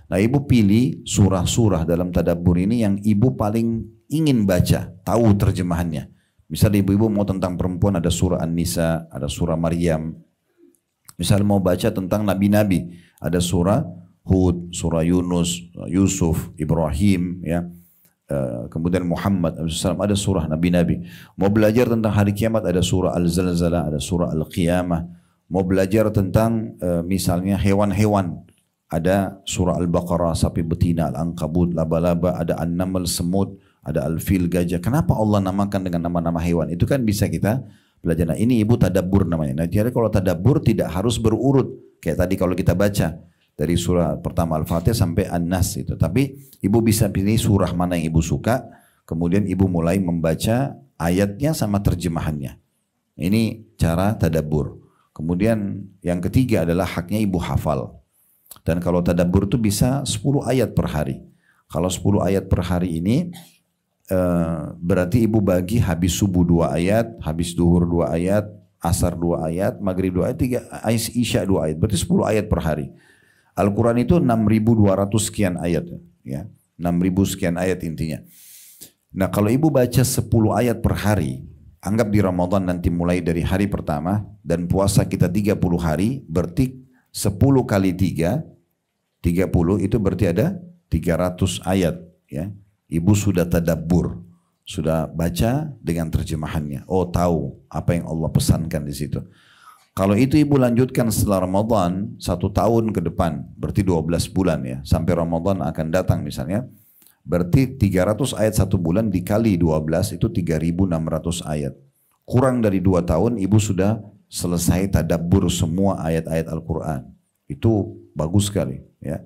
Nah ibu pilih surah-surah dalam tadabbur ini yang ibu paling ingin baca, tahu terjemahannya. Misalnya ibu-ibu mau tentang perempuan ada surah An-Nisa, ada surah Maryam. Misalnya mau baca tentang nabi-nabi, ada surah Hud, surah Yunus, Yusuf, Ibrahim, ya. Kemudian Muhammad SAW ada surah Nabi-Nabi. Mau belajar tentang hari kiamat ada surah Al-Zalzalah, ada surah Al-Qiyamah. Mau belajar tentang misalnya hewan-hewan ada surah Al-Baqarah, sapi betina, Al-Ankabut, laba-laba, ada An-Naml, semut, ada Al-Fil, gajah. Kenapa Allah namakan dengan nama-nama hewan? Itu kan bisa kita belajar. Nah ini ibu tadabbur namanya. Nah jadi kalau tadabbur tidak harus berurut. Kayak tadi kalau kita baca dari surah pertama Al-Fatihah sampai An-Nas itu. Tapi ibu bisa pilih surah mana yang ibu suka. Kemudian ibu mulai membaca ayatnya sama terjemahannya. Ini cara tadabbur. Kemudian yang ketiga adalah haknya ibu hafal. Dan kalau tadabbur itu bisa 10 ayat per hari. Kalau 10 ayat per hari ini berarti ibu bagi habis subuh 2 ayat, habis duhur 2 ayat, asar 2 ayat, maghrib 2 ayat, 3, isya 2 ayat. Berarti 10 ayat per hari. Al-Quran itu 6.200 sekian ayat. Ya. 6.000 sekian ayat intinya. Nah kalau ibu baca 10 ayat per hari, anggap di Ramadan nanti mulai dari hari pertama, dan puasa kita 30 hari, berarti 10 kali 3, 30 itu berarti ada 300 ayat. Ya. Ibu sudah tadabbur, sudah baca dengan terjemahannya. Oh tahu apa yang Allah pesankan di situ. Kalau itu ibu lanjutkan setelah Ramadan 1 tahun ke depan, berarti 12 bulan ya, sampai Ramadan akan datang misalnya, berarti 300 ayat 1 bulan dikali 12 itu 3.600 ayat. Kurang dari 2 tahun ibu sudah selesai tadabbur semua ayat-ayat Al-Quran. Itu bagus sekali ya.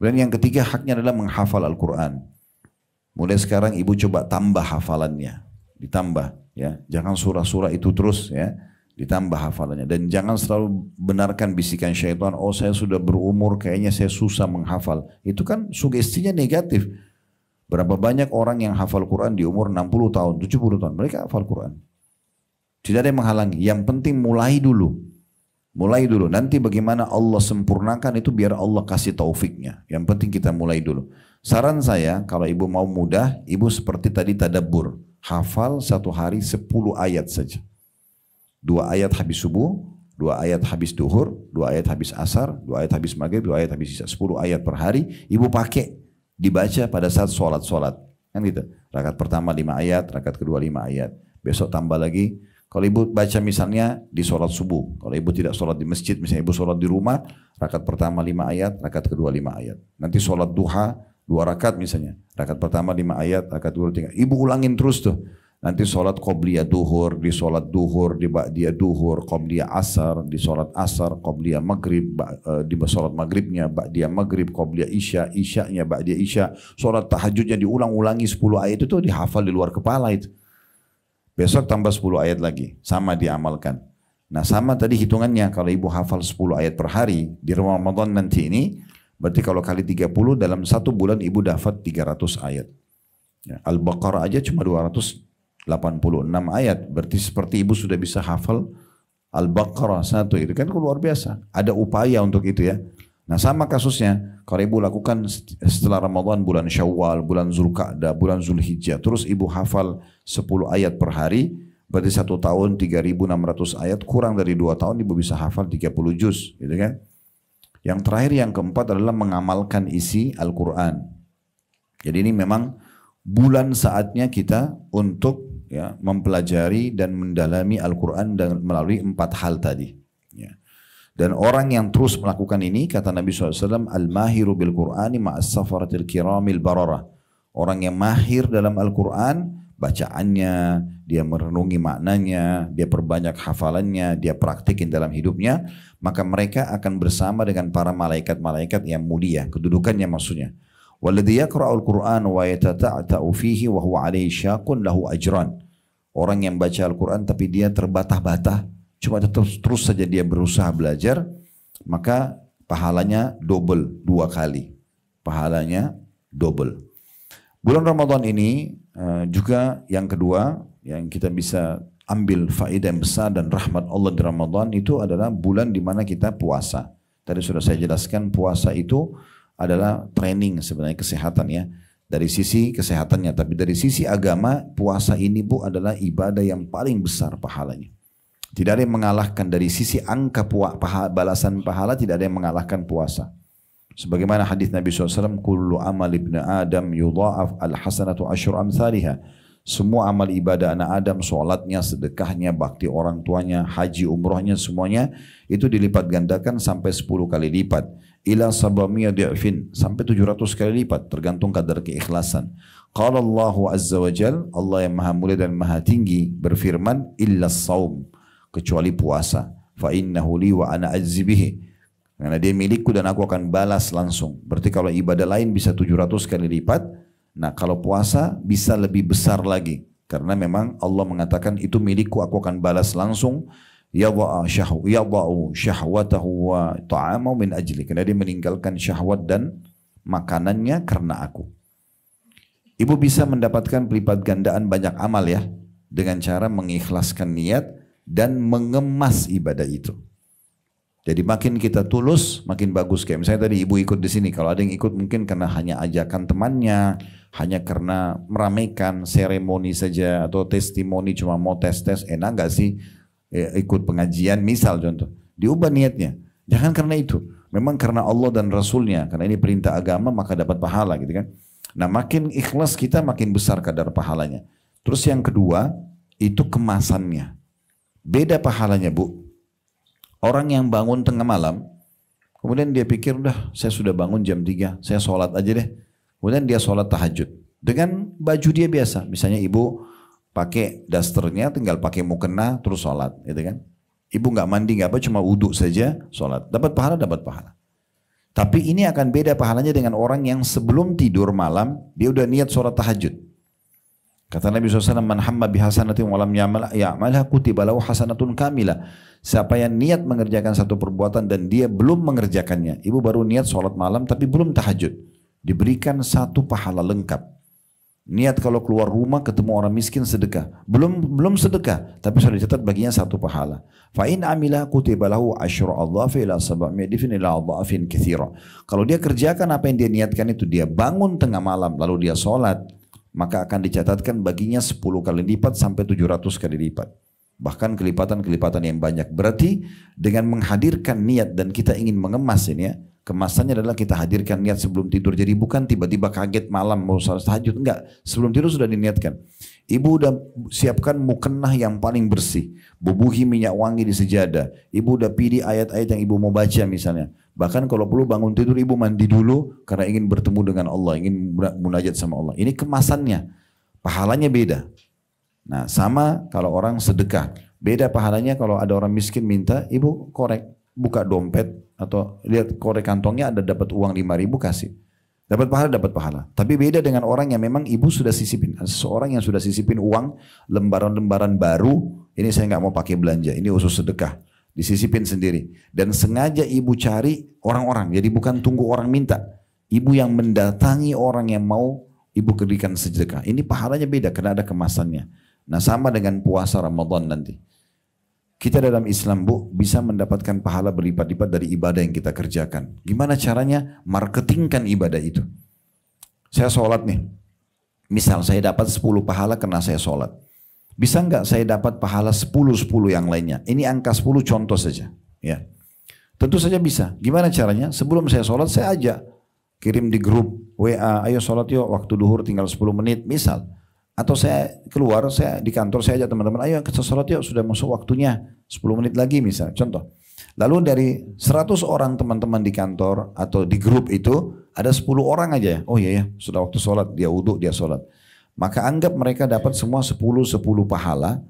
Dan yang ketiga haknya adalah menghafal Al-Quran. Mulai sekarang ibu coba tambah hafalannya, ditambah ya, jangan surah-surah itu terus ya. Ditambah hafalannya, dan jangan selalu benarkan bisikan syaitan, oh saya sudah berumur kayaknya saya susah menghafal. Itu kan sugestinya negatif. Berapa banyak orang yang hafal Quran di umur 60 tahun, 70 tahun, mereka hafal Quran. Tidak ada yang menghalangi, yang penting mulai dulu. Mulai dulu, nanti bagaimana Allah sempurnakan itu biar Allah kasih taufiknya. Yang penting kita mulai dulu. Saran saya, kalau ibu mau mudah, ibu seperti tadi tadabbur. Hafal 1 hari 10 ayat saja. 2 ayat habis subuh, 2 ayat habis duhur, 2 ayat habis asar, 2 ayat habis maghrib, 2 ayat habis isya. 10 ayat per hari, ibu pakai, dibaca pada saat sholat. Kan gitu. Rakaat pertama 5 ayat, rakaat kedua 5 ayat. Besok tambah lagi. Kalau ibu baca misalnya di sholat subuh, kalau ibu tidak sholat di masjid, misalnya ibu sholat di rumah, rakaat pertama 5 ayat, rakaat kedua 5 ayat. Nanti sholat duha 2 rakaat misalnya, rakaat pertama 5 ayat, rakaat kedua 3. Ibu ulangin terus tuh. Nanti sholat qobliyah duhur, di sholat duhur, di ba'diyah duhur, qobliyah asar, di sholat asar, qobliyah maghrib, di sholat maghribnya, ba'diyah maghrib, qobliyah isya, isyanya, ba'diyah isya, sholat tahajudnya diulang-ulangi 10 ayat itu dihafal di luar kepala itu. Besok tambah 10 ayat lagi, sama diamalkan. Nah sama tadi hitungannya, kalau ibu hafal 10 ayat per hari, di Ramadan nanti ini, berarti kalau kali 30 dalam 1 bulan ibu dapat 300 ayat. Ya, Al-Baqarah aja cuma 286 ayat, berarti seperti ibu sudah bisa hafal Al-Baqarah 1, itu kan luar biasa. Ada upaya untuk itu ya. Nah sama kasusnya, kalau ibu lakukan setelah Ramadan, bulan Syawal, bulan Zulqa'dah, bulan Zulhijjah, terus ibu hafal 10 ayat per hari, berarti 1 tahun 3.600 ayat, kurang dari 2 tahun ibu bisa hafal 30 juz, gitu kan. Yang terakhir, yang keempat adalah mengamalkan isi Al-Quran. Jadi ini memang bulan saatnya kita untuk ya, mempelajari dan mendalami Al-Quran melalui 4 hal tadi. Ya. Dan orang yang terus melakukan ini, kata Nabi SAW, Al-mahiru bil-Qur'ani ma'as safaratil kiramil bararah. Orang yang mahir dalam Al-Quran, bacaannya, dia merenungi maknanya, dia perbanyak hafalannya, dia praktikin dalam hidupnya, maka mereka akan bersama dengan para malaikat-malaikat yang mulia, kedudukannya maksudnya. Walladhi yaqra'ul Qur'an wa yatata'ta'u fihi wa huwa 'alaihi syaqun lahu ajran. Orang yang baca Al-Quran tapi dia terbata-bata, cuma terus saja dia berusaha belajar, maka pahalanya double, 2 kali. Pahalanya double. Bulan Ramadan ini juga yang kedua yang kita bisa ambil faedah yang besar dan rahmat Allah di Ramadan itu adalah bulan di mana kita puasa. Tadi sudah saya jelaskan, puasa itu adalah training sebenarnya kesehatan ya. Dari sisi kesehatannya, tapi dari sisi agama, puasa ini Bu adalah ibadah yang paling besar pahalanya. Tidak ada yang mengalahkan dari sisi angka balasan pahala, tidak ada yang mengalahkan puasa. Sebagaimana hadis Nabi SAW, kullu amal ibn Adam yudha'af al-hasanatu asyur amthaliha. Semua amal ibadah anak Adam, sholatnya, sedekahnya, bakti orang tuanya, haji, umrohnya, semuanya itu dilipat gandakan sampai 10 kali lipat. Ila sabamiyah di'fin, sampai 700 kali lipat, tergantung kadar keikhlasan. Qala Allahu Azza wa Jal, Allah yang maha mulia dan maha tinggi berfirman, illa saum, kecuali puasa. Fa innahu li wa ana ajzi bihi. Karena dia milikku dan aku akan balas langsung. Berarti kalau ibadah lain bisa 700 kali lipat, nah kalau puasa bisa lebih besar lagi. Karena memang Allah mengatakan itu milikku, aku akan balas langsung. yada'u syahwatahu wa ta'amahu min ajli. Karena dia meninggalkan syahwat dan makanannya karena aku. Ibu bisa mendapatkan pelipat gandaan banyak amal ya, dengan cara mengikhlaskan niat dan mengemas ibadah itu. Jadi makin kita tulus, makin bagus. Kayak misalnya tadi ibu ikut di sini. Kalau ada yang ikut mungkin karena hanya ajakan temannya, hanya karena meramaikan seremoni saja atau testimoni cuma mau tes-tes, enak gak sih ikut pengajian misal contoh. Diubah niatnya. Jangan karena itu. Memang karena Allah dan Rasulnya. Karena ini perintah agama maka dapat pahala gitu kan. Nah makin ikhlas kita makin besar kadar pahalanya. Terus yang kedua itu kemasannya. Beda pahalanya bu. Orang yang bangun tengah malam, kemudian dia pikir, udah saya sudah bangun jam 3, saya sholat aja deh. Kemudian dia sholat tahajud. Dengan baju dia biasa. Misalnya ibu pakai dasternya, tinggal pakai mukena, terus sholat. Gitu kan. Ibu nggak mandi, nggak apa, cuma wudhu saja, sholat. Dapat pahala, dapat pahala. Tapi ini akan beda pahalanya dengan orang yang sebelum tidur malam, dia udah niat sholat tahajud. Kata Nabi SAW, man hamma bihasanatin walam ya'malha kutiba lahu hasanatun kamilah. Siapa yang niat mengerjakan satu perbuatan dan dia belum mengerjakannya. Ibu baru niat sholat malam tapi belum tahajud. Diberikan satu pahala lengkap. Niat kalau keluar rumah ketemu orang miskin sedekah. Belum sedekah tapi sudah dicatat baginya satu pahala. Fa in amila kutiba lahu asyru adhafi ila sab'mi'atin ila adhafin katsira. Kalau dia kerjakan apa yang dia niatkan itu, dia bangun tengah malam lalu dia sholat, maka akan dicatatkan baginya 10 kali lipat sampai 700 kali lipat. Bahkan kelipatan-kelipatan yang banyak. Berarti dengan menghadirkan niat dan kita ingin mengemas ini ya, kemasannya adalah kita hadirkan niat sebelum tidur. Jadi bukan tiba-tiba kaget malam mau salat tahajud, enggak. Sebelum tidur sudah diniatkan. Ibu udah siapkan mukennah yang paling bersih, bubuhi minyak wangi di sejadah. Ibu udah pilih ayat-ayat yang ibu mau baca misalnya. Bahkan kalau perlu bangun tidur ibu mandi dulu karena ingin bertemu dengan Allah, ingin munajat sama Allah. Ini kemasannya, pahalanya beda. Nah sama kalau orang sedekah, beda pahalanya kalau ada orang miskin minta, ibu korek, buka dompet atau lihat korek kantongnya ada dapat uang 5.000 kasih. Dapat pahala. Tapi beda dengan orang yang memang ibu sudah sisipin. Seseorang yang sudah sisipin uang, lembaran-lembaran baru, ini saya nggak mau pakai belanja, ini khusus sedekah. Disisipin sendiri. Dan sengaja ibu cari orang-orang. Jadi bukan tunggu orang minta. Ibu yang mendatangi orang yang mau ibu berikan sedekah. Ini pahalanya beda karena ada kemasannya. Nah sama dengan puasa Ramadan nanti. Kita dalam Islam bu bisa mendapatkan pahala berlipat-lipat dari ibadah yang kita kerjakan. Gimana caranya? Marketingkan ibadah itu. Saya sholat nih. Misal saya dapat 10 pahala karena saya sholat. Bisa nggak saya dapat pahala 10 yang lainnya? Ini angka 10 contoh saja. Ya, tentu saja bisa. Gimana caranya? Sebelum saya sholat saya ajak. Kirim di grup WA, ayo sholat yuk waktu duhur tinggal 10 menit misal. Atau saya keluar, saya di kantor saya ajak teman-teman, ayo kita sholat yuk sudah masuk waktunya 10 menit lagi misal. Contoh. Lalu dari 100 orang teman-teman di kantor atau di grup itu ada 10 orang aja. Oh iya ya, sudah waktu sholat, dia wudhu, dia sholat. Maka anggap mereka dapat semua 10 pahala.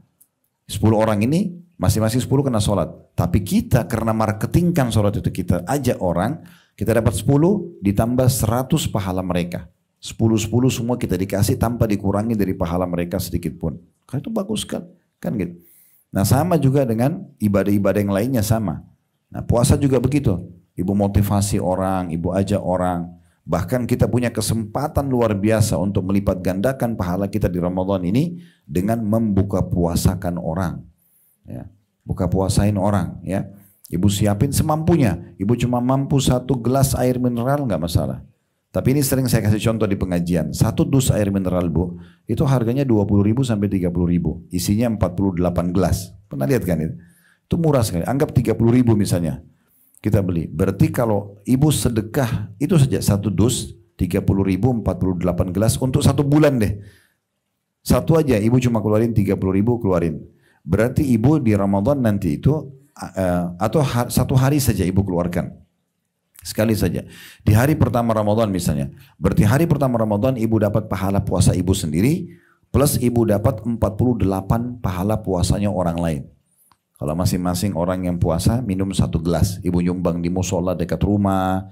10 orang ini masing-masing 10 kena sholat. Tapi kita karena marketingkan sholat itu kita ajak orang, kita dapat 10 ditambah 100 pahala mereka. 10 semua kita dikasih tanpa dikurangi dari pahala mereka sedikit pun. Kan itu bagus kan gitu. Nah sama juga dengan ibadah-ibadah yang lainnya sama. Nah puasa juga begitu. Ibu motivasi orang, ibu ajak orang. Bahkan kita punya kesempatan luar biasa untuk melipat gandakan pahala kita di Ramadan ini dengan membuka puasakan orang. Ya, buka puasain orang. Ya, ibu siapin semampunya. Ibu cuma mampu 1 gelas air mineral nggak masalah. Tapi ini sering saya kasih contoh di pengajian. 1 dus air mineral bu, itu harganya 20.000 sampai 30.000. Isinya 48 gelas. Pernah lihat kan itu? Itu murah sekali. Anggap 30.000 misalnya. Kita beli. Berarti kalau ibu sedekah itu saja 1 dus 30.000 48 gelas untuk 1 bulan deh. Satu aja ibu cuma keluarin 30.000 keluarin. Berarti ibu di Ramadan nanti itu atau 1 hari saja ibu keluarkan. Sekali saja. Di hari pertama Ramadan misalnya. Berarti hari pertama Ramadan ibu dapat pahala puasa ibu sendiri plus ibu dapat 48 pahala puasanya orang lain. Kalau masing-masing orang yang puasa minum 1 gelas, ibu nyumbang di musola dekat rumah,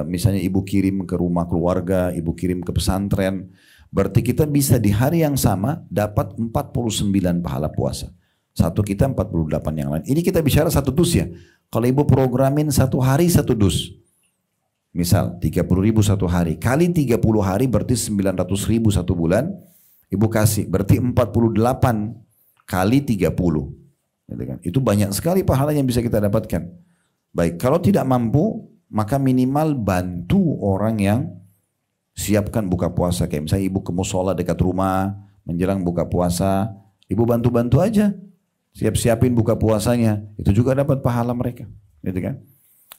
misalnya ibu kirim ke rumah keluarga, ibu kirim ke pesantren, berarti kita bisa di hari yang sama dapat 49 pahala puasa. Satu kita 48 yang lain. Ini kita bicara satu dus ya. Kalau ibu programin satu hari satu dus. Misal 30 ribu satu hari. Kali 30 hari berarti 900 ribu satu bulan. Ibu kasih. Berarti 48 kali 30. Gitu kan. Itu banyak sekali pahala yang bisa kita dapatkan. Baik, kalau tidak mampu, maka minimal bantu orang yang siapkan buka puasa. Kayak misalnya ibu ke musola dekat rumah, menjelang buka puasa. Ibu bantu-bantu aja. Siap-siapin buka puasanya. Itu juga dapat pahala mereka. Gitu kan.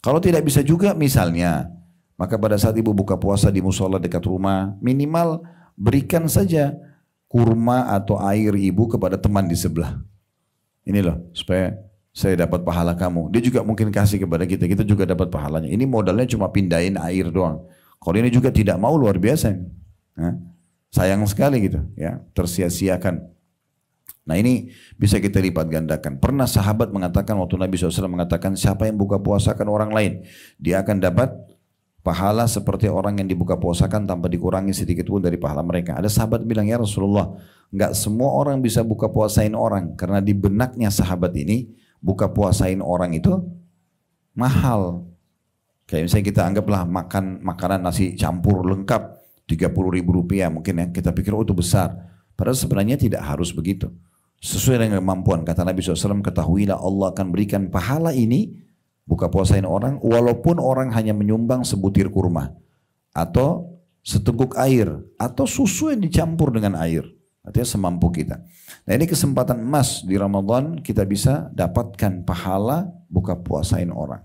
Kalau tidak bisa juga misalnya, maka pada saat ibu buka puasa di musola dekat rumah, minimal berikan saja kurma atau air ibu kepada teman di sebelah. Ini loh, supaya saya dapat pahala kamu. Dia juga mungkin kasih kepada kita, kita juga dapat pahalanya. Ini modalnya cuma pindahin air doang. Kalau ini juga tidak mau, luar biasa. Nah, sayang sekali gitu, ya, tersia-siakan. Nah ini bisa kita lipat gandakan. Pernah sahabat mengatakan, waktu Nabi SAW mengatakan, siapa yang buka puasakan orang lain, dia akan dapat pahala seperti orang yang dibuka puasakan tanpa dikurangi sedikit pun dari pahala mereka. Ada sahabat bilang, ya Rasulullah, enggak semua orang bisa buka puasain orang. Karena di benaknya sahabat ini, buka puasain orang itu mahal. Kayak misalnya kita anggaplah makan makanan nasi campur lengkap, 30 ribu rupiah mungkin ya. Kita pikir, oh itu besar. Padahal sebenarnya tidak harus begitu. Sesuai dengan kemampuan. Kata Nabi SAW, ketahuilah Allah akan berikan pahala ini, buka puasain orang, walaupun orang hanya menyumbang sebutir kurma, atau seteguk air, atau susu yang dicampur dengan air. Artinya semampu kita. Nah ini kesempatan emas di Ramadan, kita bisa dapatkan pahala buka puasain orang.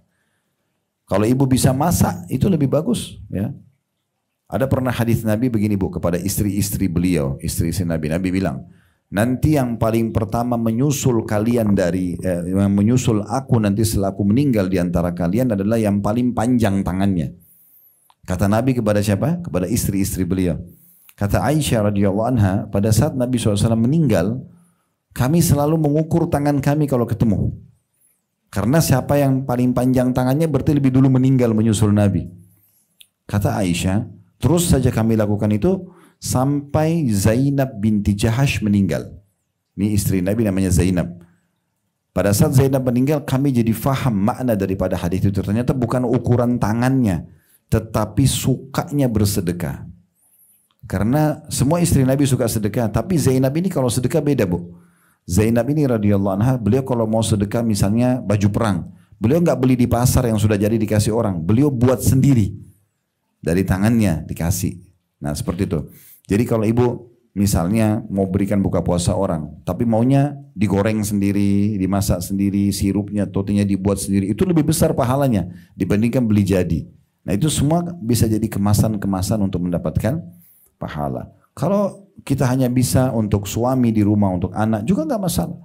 Kalau ibu bisa masak, itu lebih bagus. Ya. Ada pernah hadis Nabi begini bu, kepada istri-istri beliau, istri-istri Nabi. Nabi bilang, nanti yang paling pertama menyusul kalian yang menyusul aku nanti setelah aku meninggal di antara kalian adalah yang paling panjang tangannya. Kata Nabi kepada siapa? Kepada istri-istri beliau. Kata Aisyah radhiyallahu anha, pada saat Nabi SAW meninggal, kami selalu mengukur tangan kami kalau ketemu. Karena siapa yang paling panjang tangannya berarti lebih dulu meninggal menyusul Nabi. Kata Aisyah, terus saja kami lakukan itu sampai Zainab binti Jahash meninggal. Ini istri Nabi namanya Zainab. Pada saat Zainab meninggal, kami jadi faham makna daripada hadis itu. Ternyata bukan ukuran tangannya, tetapi sukanya bersedekah. Karena semua istri Nabi suka sedekah, tapi Zainab ini kalau sedekah beda bu. Zainab ini radhiyallahu anha, beliau kalau mau sedekah misalnya baju perang, beliau nggak beli di pasar yang sudah jadi dikasih orang, beliau buat sendiri dari tangannya dikasih. Nah seperti itu. Jadi kalau ibu misalnya mau berikan buka puasa orang, tapi maunya digoreng sendiri, dimasak sendiri, sirupnya, totinya dibuat sendiri, itu lebih besar pahalanya dibandingkan beli jadi. Nah itu semua bisa jadi kemasan-kemasan untuk mendapatkan pahala. Kalau kita hanya bisa untuk suami di rumah, untuk anak juga nggak masalah.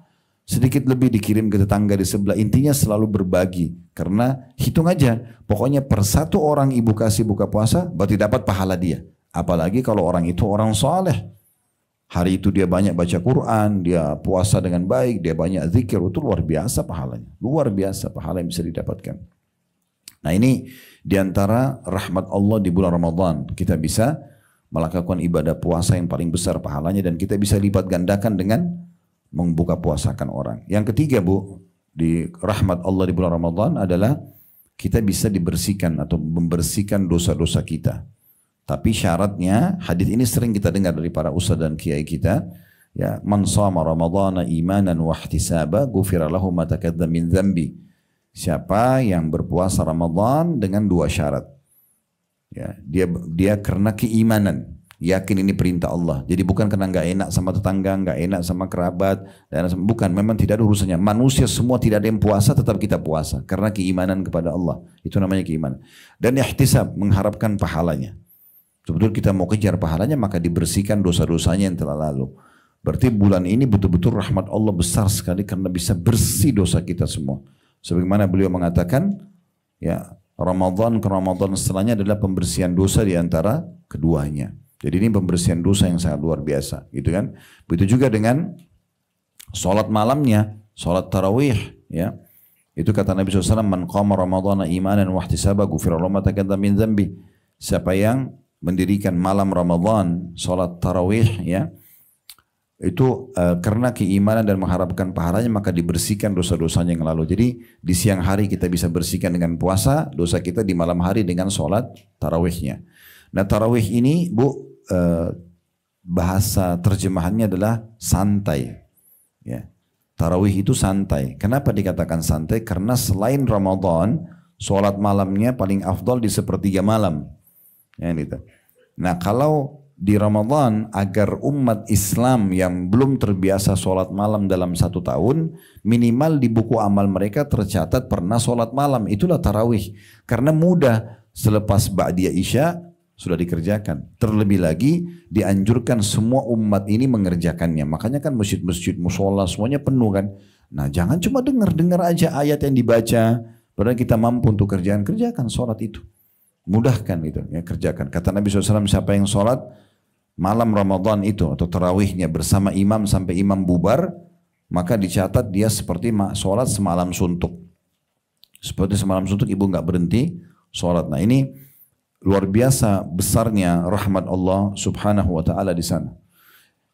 Sedikit lebih dikirim ke tetangga di sebelah. Intinya selalu berbagi. Karena hitung aja, pokoknya per satu orang ibu kasih buka puasa, berarti dapat pahala dia. Apalagi kalau orang itu orang soleh. Hari itu dia banyak baca Quran, dia puasa dengan baik, dia banyak zikir, itu luar biasa pahalanya. Luar biasa pahala yang bisa didapatkan. Nah ini diantara rahmat Allah di bulan Ramadan. Kita bisa melakukan ibadah puasa yang paling besar pahalanya dan kita bisa lipat gandakan dengan membuka puasakan orang. Yang ketiga bu, di rahmat Allah di bulan Ramadan adalah kita bisa dibersihkan atau membersihkan dosa-dosa kita. Tapi syaratnya, hadis ini sering kita dengar dari para ustaz dan kiai kita, ya, man shama ramadhana imanan wa ihtisaba ghufira lahu ma taqaddama min dzambi. Siapa yang berpuasa Ramadan dengan dua syarat. Ya, dia karena keimanan, yakin ini perintah Allah. Jadi bukan karena nggak enak sama tetangga, nggak enak sama kerabat, dan bukan. Memang tidak ada urusannya. Manusia semua tidak ada yang puasa, tetap kita puasa karena keimanan kepada Allah. Itu namanya keimanan. Dan ihtisab, mengharapkan pahalanya. Betul kita mau kejar pahalanya, maka dibersihkan dosa-dosanya yang telah lalu. Berarti bulan ini betul-betul rahmat Allah besar sekali karena bisa bersih dosa kita semua. Sebagaimana beliau mengatakan, ya, Ramadan ke Ramadan setelahnya adalah pembersihan dosa di antara keduanya. Jadi ini pembersihan dosa yang sangat luar biasa, gitu kan? Begitu juga dengan sholat malamnya, sholat tarawih, ya. Itu kata Nabi SAW, man qama ramadhana imanan wa ihtisaba ghufira lahu ma taqaddama min dzambi. Siapa yang mendirikan malam Ramadan, sholat tarawih, ya, itu karena keimanan dan mengharapkan pahalanya maka dibersihkan dosa-dosanya yang lalu. Jadi di siang hari kita bisa bersihkan dengan puasa, dosa kita di malam hari dengan sholat tarawihnya. Nah tarawih ini Bu, bahasa terjemahannya adalah santai. Ya. Tarawih itu santai. Kenapa dikatakan santai? Karena selain Ramadan, sholat malamnya paling afdal di sepertiga malam. Ya, gitu. Nah kalau di Ramadan agar umat Islam yang belum terbiasa sholat malam dalam 1 tahun, minimal di buku amal mereka tercatat pernah sholat malam. Itulah tarawih. Karena mudah, selepas ba'diyah isya sudah dikerjakan. Terlebih lagi dianjurkan semua umat ini mengerjakannya. Makanya kan masjid-masjid, musola semuanya penuh kan. Nah jangan cuma dengar aja ayat yang dibaca. Padahal kita mampu untuk kerjakan sholat itu. Mudahkan itu, ya kerjakan. Kata Nabi SAW, siapa yang sholat malam Ramadan itu atau tarawihnya bersama imam sampai imam bubar, maka dicatat dia seperti sholat semalam suntuk. Seperti semalam suntuk ibu nggak berhenti sholat. Nah ini luar biasa besarnya rahmat Allah subhanahu wa ta'ala di sana.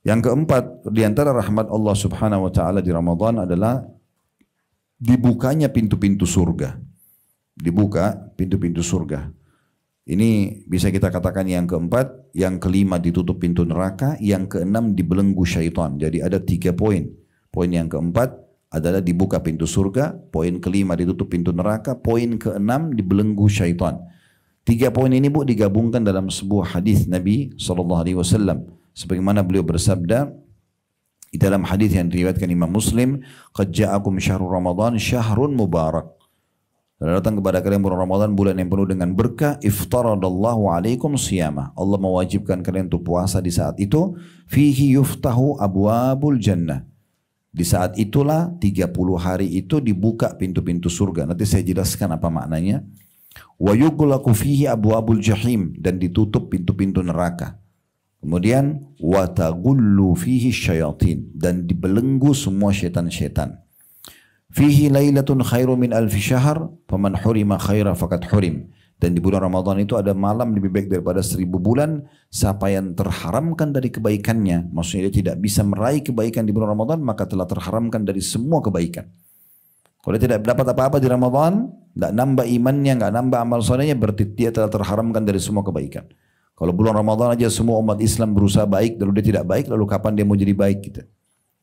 Yang keempat, di antara rahmat Allah subhanahu wa ta'ala di Ramadan adalah dibukanya pintu-pintu surga. Dibuka pintu-pintu surga. Ini bisa kita katakan yang keempat, yang kelima ditutup pintu neraka, yang keenam dibelenggu syaitan. Jadi ada 3 poin. Poin yang keempat adalah dibuka pintu surga, poin kelima ditutup pintu neraka, poin keenam dibelenggu syaitan. 3 poin ini Bu digabungkan dalam sebuah hadis Nabi SAW. Sebagaimana beliau bersabda di dalam hadis yang diriwayatkan Imam Muslim, "Qad ja'akum syahrul Ramadan syahrun mubarak." Telah datang kepada kalian bulan Ramadan, bulan yang penuh dengan berkah. Iftaradallahu alaikum siyamah. Allah mewajibkan kalian untuk puasa di saat itu. Fihi yuftahu abwabul jannah. Di saat itulah 30 hari itu dibuka pintu-pintu surga. Nanti saya jelaskan apa maknanya. Wa yughlaqu fihi abwabul jahim. Dan ditutup pintu-pintu neraka. Kemudian wa taghullu fihi syayatin. Dan dibelenggu semua syaitan-syaitan. Fihi lailatun khairu min alfi syahr, faman hurima khaira faqad hurim. Dan di bulan Ramadan itu ada malam lebih baik daripada 1000 bulan. Siapa yang terharamkan dari kebaikannya, maksudnya dia tidak bisa meraih kebaikan di bulan Ramadan, maka telah terharamkan dari semua kebaikan. Kalau dia tidak dapat apa-apa di Ramadan, tidak nambah imannya, tidak nambah amal solehnya, berarti dia telah terharamkan dari semua kebaikan. Kalau bulan Ramadan aja semua umat Islam berusaha baik, lalu dia tidak baik, lalu kapan dia mau jadi baik gitu?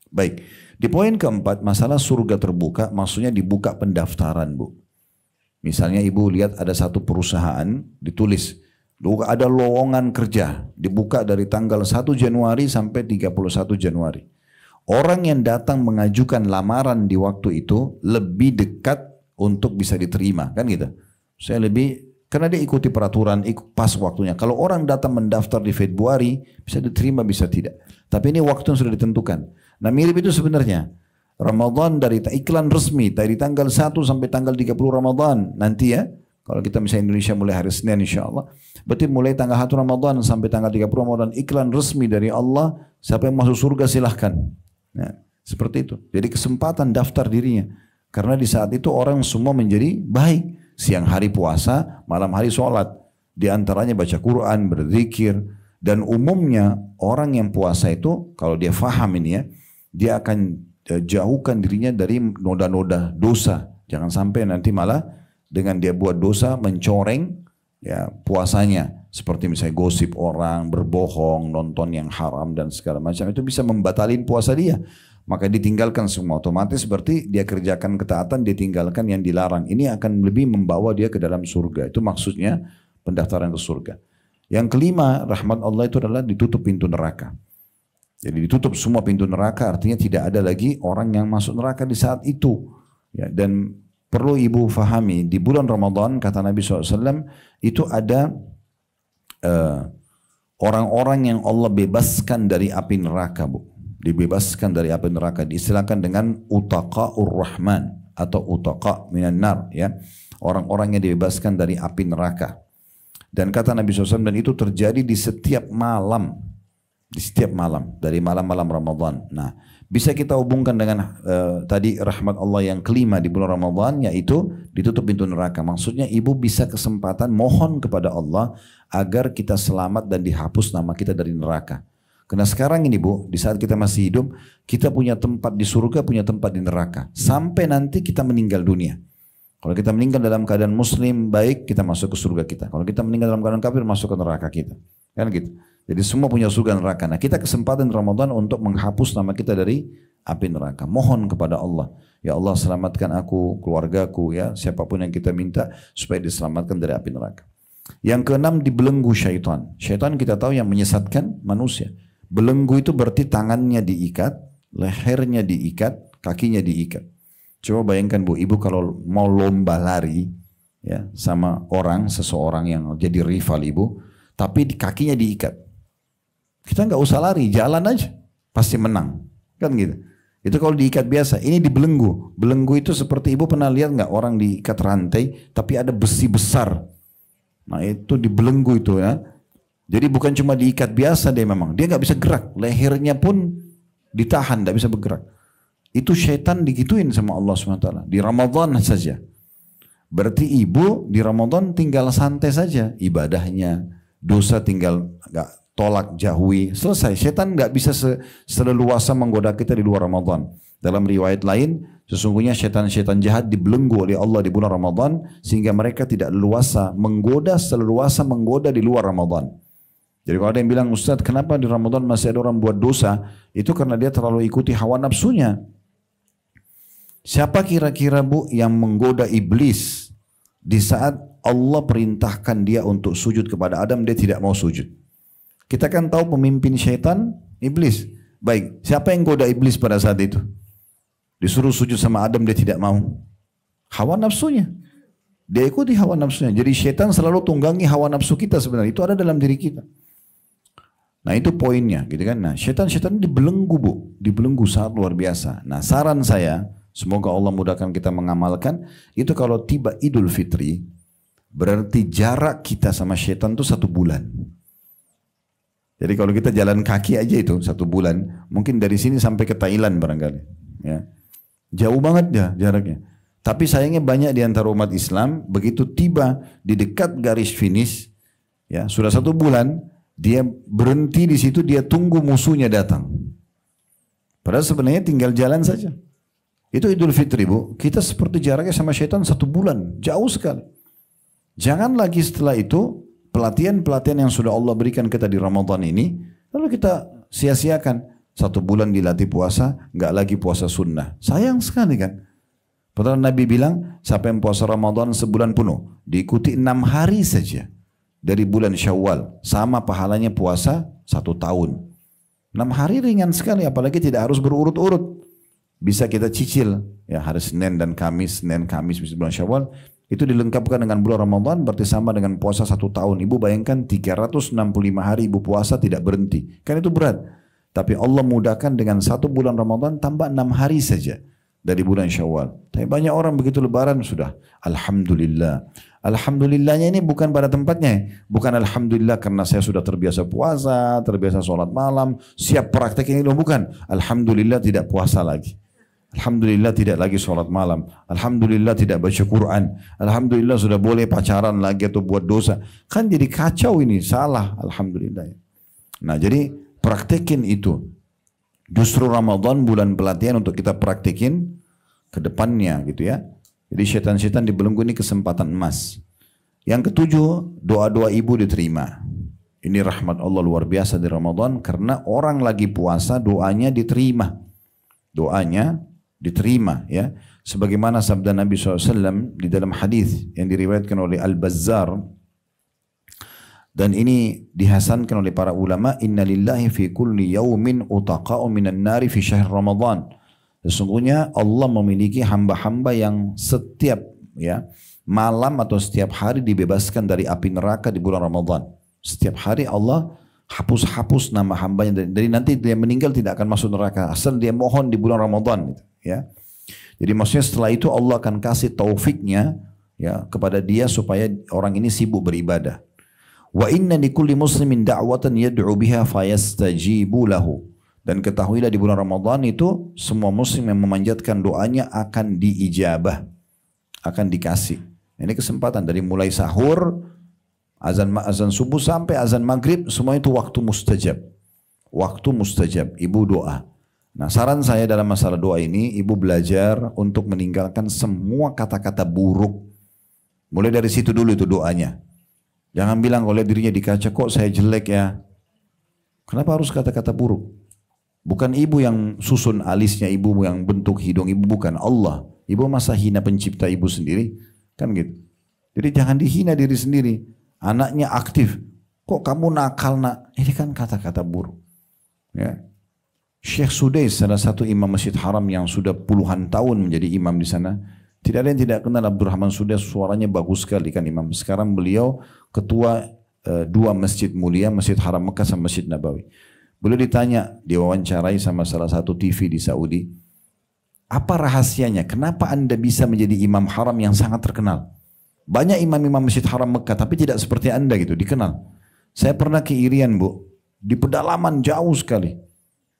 Baik. Di poin keempat, masalah surga terbuka, maksudnya dibuka pendaftaran Bu. Misalnya ibu lihat ada satu perusahaan, ditulis, ada lowongan kerja, dibuka dari tanggal 1 Januari sampai 31 Januari. Orang yang datang mengajukan lamaran di waktu itu, lebih dekat untuk bisa diterima, kan gitu. Saya lebih, karena dia ikuti peraturan, pas waktunya. Kalau orang datang mendaftar di Februari, bisa diterima, bisa tidak. Tapi ini waktu yang sudah ditentukan. Nah mirip itu sebenarnya. Ramadan dari iklan resmi dari tanggal 1 sampai tanggal 30 Ramadan nanti ya. Kalau kita misalnya Indonesia mulai hari Senin insya Allah. Berarti mulai tanggal 1 Ramadan sampai tanggal 30 Ramadan iklan resmi dari Allah. Siapa yang masuk surga silahkan. Nah, seperti itu. Jadi kesempatan daftar dirinya. Karena di saat itu orang semua menjadi baik. Siang hari puasa, malam hari sholat. Di antaranya baca Quran, berzikir. Dan umumnya orang yang puasa itu kalau dia faham ini ya. Dia akan jauhkan dirinya dari noda-noda dosa. Jangan sampai nanti malah dengan dia buat dosa mencoreng ya puasanya. Seperti misalnya gosip orang, berbohong, nonton yang haram dan segala macam. Itu bisa membatalin puasa dia. Maka ditinggalkan semua. Otomatis berarti dia kerjakan ketaatan, dia tinggalkan yang dilarang. Ini akan lebih membawa dia ke dalam surga. Itu maksudnya pendaftaran ke surga. Yang kelima, rahmat Allah itu adalah ditutup pintu neraka. Jadi ditutup semua pintu neraka, artinya tidak ada lagi orang yang masuk neraka di saat itu. Ya, dan perlu ibu fahami, di bulan Ramadan kata Nabi SAW, itu ada orang-orang yang Allah bebaskan dari api neraka Bu. Dibebaskan dari api neraka, diistilahkan dengan utaqa'ur rahman atau utaqa minan nar. Ya. Orang-orang yang dibebaskan dari api neraka. Dan kata Nabi SAW, dan itu terjadi di setiap malam. Di setiap malam, dari malam-malam Ramadan. Nah, bisa kita hubungkan dengan tadi rahmat Allah yang kelima di bulan Ramadan, yaitu ditutup pintu neraka. Maksudnya ibu bisa kesempatan mohon kepada Allah agar kita selamat dan dihapus nama kita dari neraka. Karena sekarang ini Bu, di saat kita masih hidup, kita punya tempat di surga, punya tempat di neraka. Sampai nanti kita meninggal dunia. Kalau kita meninggal dalam keadaan muslim baik, kita masuk ke surga kita. Kalau kita meninggal dalam keadaan kafir, masuk ke neraka kita. Kan gitu. Jadi semua punya surga dan neraka. Nah, kita kesempatan Ramadan untuk menghapus nama kita dari api neraka. Mohon kepada Allah, ya Allah selamatkan aku, keluargaku, ya siapapun yang kita minta supaya diselamatkan dari api neraka. Yang keenam, dibelenggu syaitan. Syaitan kita tahu yang menyesatkan manusia. Belenggu itu berarti tangannya diikat, lehernya diikat, kakinya diikat. Coba bayangkan Bu, ibu kalau mau lomba lari ya sama seseorang yang jadi rival ibu, tapi kakinya diikat. Kita nggak usah lari, jalan aja, pasti menang. Kan gitu. Itu kalau diikat biasa, ini dibelenggu. Belenggu itu seperti ibu pernah lihat nggak orang diikat rantai, tapi ada besi besar. Nah itu dibelenggu itu ya. Jadi bukan cuma diikat biasa dia memang. Dia nggak bisa gerak. Lehernya pun ditahan, nggak bisa bergerak. Itu syaitan digituin sama Allah SWT. Di Ramadan saja. Berarti ibu di Ramadan tinggal santai saja. Ibadahnya, dosa tinggal nggak tolak, jauhi. Selesai. Syaitan nggak bisa seleluasa menggoda kita di luar Ramadan. Dalam riwayat lain, sesungguhnya syaitan-syaitan jahat dibelenggu oleh Allah di bulan Ramadan. Sehingga mereka tidak leluasa seleluasa menggoda di luar Ramadan. Jadi kalau ada yang bilang, Ustadz kenapa di Ramadan masih ada orang buat dosa? Itu karena dia terlalu ikuti hawa nafsunya. Siapa kira-kira Bu yang menggoda iblis di saat Allah perintahkan dia untuk sujud kepada Adam, dia tidak mau sujud? Kita kan tahu pemimpin syaitan, iblis. Baik, siapa yang goda iblis pada saat itu? Disuruh sujud sama Adam, dia tidak mau. Hawa nafsunya. Dia ikuti hawa nafsunya. Jadi syaitan selalu tunggangi hawa nafsu kita sebenarnya. Itu ada dalam diri kita. Nah itu poinnya gitu kan. Nah syaitan dibelenggu Bu. Dibelenggu sangat luar biasa. Nah saran saya, semoga Allah mudahkan kita mengamalkan. Itu kalau tiba Idul Fitri, berarti jarak kita sama syaitan itu 1 bulan. Jadi kalau kita jalan kaki aja itu 1 bulan. Mungkin dari sini sampai ke Thailand barangkali. Ya. Jauh banget ya jaraknya. Tapi sayangnya banyak di antara umat Islam begitu tiba di dekat garis finish, ya sudah 1 bulan dia berhenti di situ, dia tunggu musuhnya datang. Padahal sebenarnya tinggal jalan saja. Itu Idul Fitri Bu, kita seperti jaraknya sama syaitan 1 bulan, jauh sekali. Jangan lagi setelah itu pelatihan-pelatihan yang sudah Allah berikan kita di Ramadan ini, lalu kita sia-siakan 1 bulan dilatih puasa, nggak lagi puasa sunnah. Sayang sekali kan. Padahal Nabi bilang, siapa yang puasa Ramadan sebulan penuh, diikuti 6 hari saja dari bulan Syawal, sama pahalanya puasa 1 tahun. 6 hari ringan sekali, apalagi tidak harus berurut-urut. Bisa kita cicil, ya hari Senin dan Kamis, bulan Syawal, itu dilengkapkan dengan bulan Ramadan, berarti sama dengan puasa 1 tahun. Ibu bayangkan 365 hari ibu puasa tidak berhenti. Kan itu berat. Tapi Allah mudahkan dengan 1 bulan Ramadan tambah 6 hari saja dari bulan Syawal. Tapi banyak orang begitu lebaran sudah Alhamdulillah. Alhamdulillahnya ini bukan pada tempatnya. Bukan Alhamdulillah karena saya sudah terbiasa puasa, terbiasa sholat malam, siap praktek ini. Bukan. Alhamdulillah tidak puasa lagi. Alhamdulillah tidak lagi sholat malam. Alhamdulillah tidak baca Quran. Alhamdulillah sudah boleh pacaran lagi atau buat dosa. Kan jadi kacau ini. Salah. Alhamdulillah. Nah jadi praktekin itu. Justru Ramadan bulan pelatihan untuk kita praktekin ke depannya gitu ya. Jadi syaitan-syaitan dibelenggu, ini kesempatan emas. Yang ketujuh, doa-doa ibu diterima. Ini rahmat Allah luar biasa di Ramadan karena orang lagi puasa doanya diterima. Doanya diterima ya. Sebagaimana sabda Nabi SAW di dalam hadis yang diriwayatkan oleh Al-Bazzar. Dan ini dihasankan oleh para ulama, inna lillahi fi kulli yawmin utaqa'u minan nari fi syahr Ramadan. Sesungguhnya Allah memiliki hamba-hamba yang setiap ya malam atau setiap hari dibebaskan dari api neraka di bulan Ramadan. Setiap hari Allah hapus nama hambanya dari nanti dia meninggal tidak akan masuk neraka asal dia mohon di bulan Ramadan gitu, ya. Jadi maksudnya setelah itu Allah akan kasih taufiknya ya kepada dia supaya orang ini sibuk beribadah. Wa inna likulli muslimin da'watan yad'u biha fayastajibu lahu. Dan ketahuilah di bulan Ramadan itu semua muslim yang memanjatkan doanya akan diijabah, akan dikasih. Ini kesempatan dari mulai sahur, azan subuh sampai azan maghrib, semua itu waktu mustajab. waktu mustajab, ibu doa. Nah saran saya dalam masalah doa ini, ibu belajar untuk meninggalkan semua kata-kata buruk. Mulai dari situ dulu itu doanya. Jangan bilang kalau lihat dirinya di kaca, kok saya jelek ya. Kenapa harus kata-kata buruk? Bukan ibu yang susun alisnya, ibu yang bentuk hidung ibu, bukan Allah. Ibu masa hina pencipta ibu sendiri? Kan gitu. Jadi jangan dihina diri sendiri. Anaknya aktif. Kok kamu nakal nak? Ini kan kata-kata buruk. Ya. Syekh Sudais, salah satu imam Masjid Haram yang sudah puluhan tahun menjadi imam di sana. Tidak ada yang tidak kenal Abdurrahman Sudais, suaranya bagus sekali kan imam. Sekarang beliau ketua dua masjid mulia, Masjid Haram Mekah sama Masjid Nabawi. Beliau ditanya, diwawancarai sama salah satu TV di Saudi. Apa rahasianya? Kenapa Anda bisa menjadi imam haram yang sangat terkenal? Banyak imam-imam Masjid Haram Mekah, tapi tidak seperti Anda gitu, dikenal. Saya pernah ke Irian, Bu. Di pedalaman jauh sekali.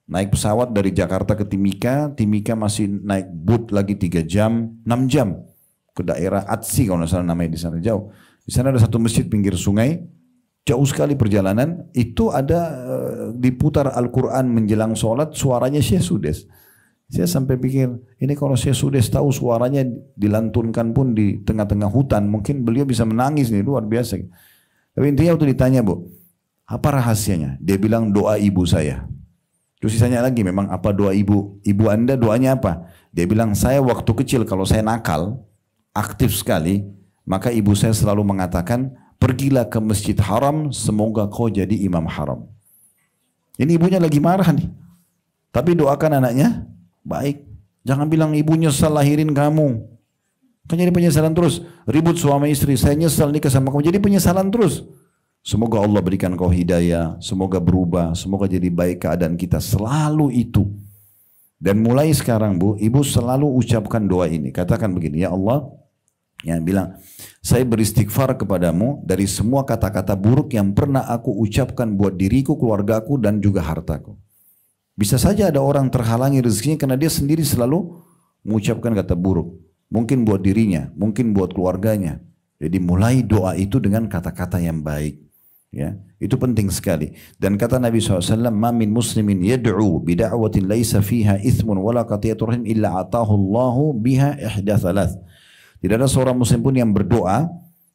Naik pesawat dari Jakarta ke Timika, Timika masih naik boat lagi 3 jam, 6 jam. Ke daerah Atsi, kalau nggak salah namanya di sana, jauh. Di sana ada satu masjid pinggir sungai, jauh sekali perjalanan, itu ada diputar Al-Quran menjelang sholat, suaranya Syekh Sudais. Saya sampai pikir, ini kalau Syekh Sudais tahu suaranya dilantunkan pun di tengah-tengah hutan, mungkin beliau bisa menangis nih, luar biasa. Tapi intinya waktu ditanya, Bu, apa rahasianya? Dia bilang doa ibu saya. Terus ditanya lagi, memang apa doa ibu? Ibu Anda doanya apa? Dia bilang, saya waktu kecil kalau saya nakal, aktif sekali, maka ibu saya selalu mengatakan, pergilah ke Masjid Haram, semoga kau jadi imam haram. Ini ibunya lagi marah nih. Tapi doakan anaknya, baik. Jangan bilang ibu nyesal lahirin kamu. Kan jadi penyesalan terus. Ribut suami istri, saya nyesal nikah sama kamu. Jadi penyesalan terus. Semoga Allah berikan kau hidayah. Semoga berubah. Semoga jadi baik keadaan kita. Selalu itu. Dan mulai sekarang Bu, ibu selalu ucapkan doa ini. Katakan begini, ya Allah. Yang bilang, saya beristighfar kepadamu dari semua kata-kata buruk yang pernah aku ucapkan buat diriku, keluargaku, dan juga hartaku. Bisa saja ada orang terhalangi rezekinya karena dia sendiri selalu mengucapkan kata buruk. Mungkin buat dirinya, mungkin buat keluarganya. Jadi mulai doa itu dengan kata-kata yang baik. Ya, itu penting sekali. Dan kata Nabi SAW, "Ma min muslimin yad'u bida'watin laisa fiha ithmun wala qati'atur rahim illa atahu Allahu biha ihda thalath." Tidak ada seorang muslim pun yang berdoa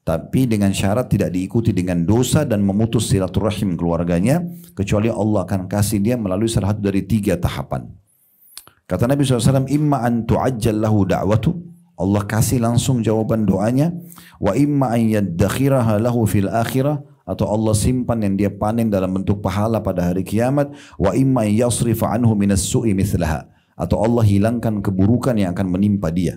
tapi dengan syarat tidak diikuti dengan dosa dan memutus silaturahim keluarganya, kecuali Allah akan kasih dia melalui salah satu dari 3 tahapan. Kata Nabi SAW, imma an tu'ajjal lahu da'watu, Allah kasih langsung jawaban doanya, wa imma an yaddakhiraha lahu fil akhirah, atau Allah simpan yang dia panen dalam bentuk pahala pada hari kiamat, wa imma an yasrifa anhu minas su'i mithlaha, atau Allah hilangkan keburukan yang akan menimpa dia.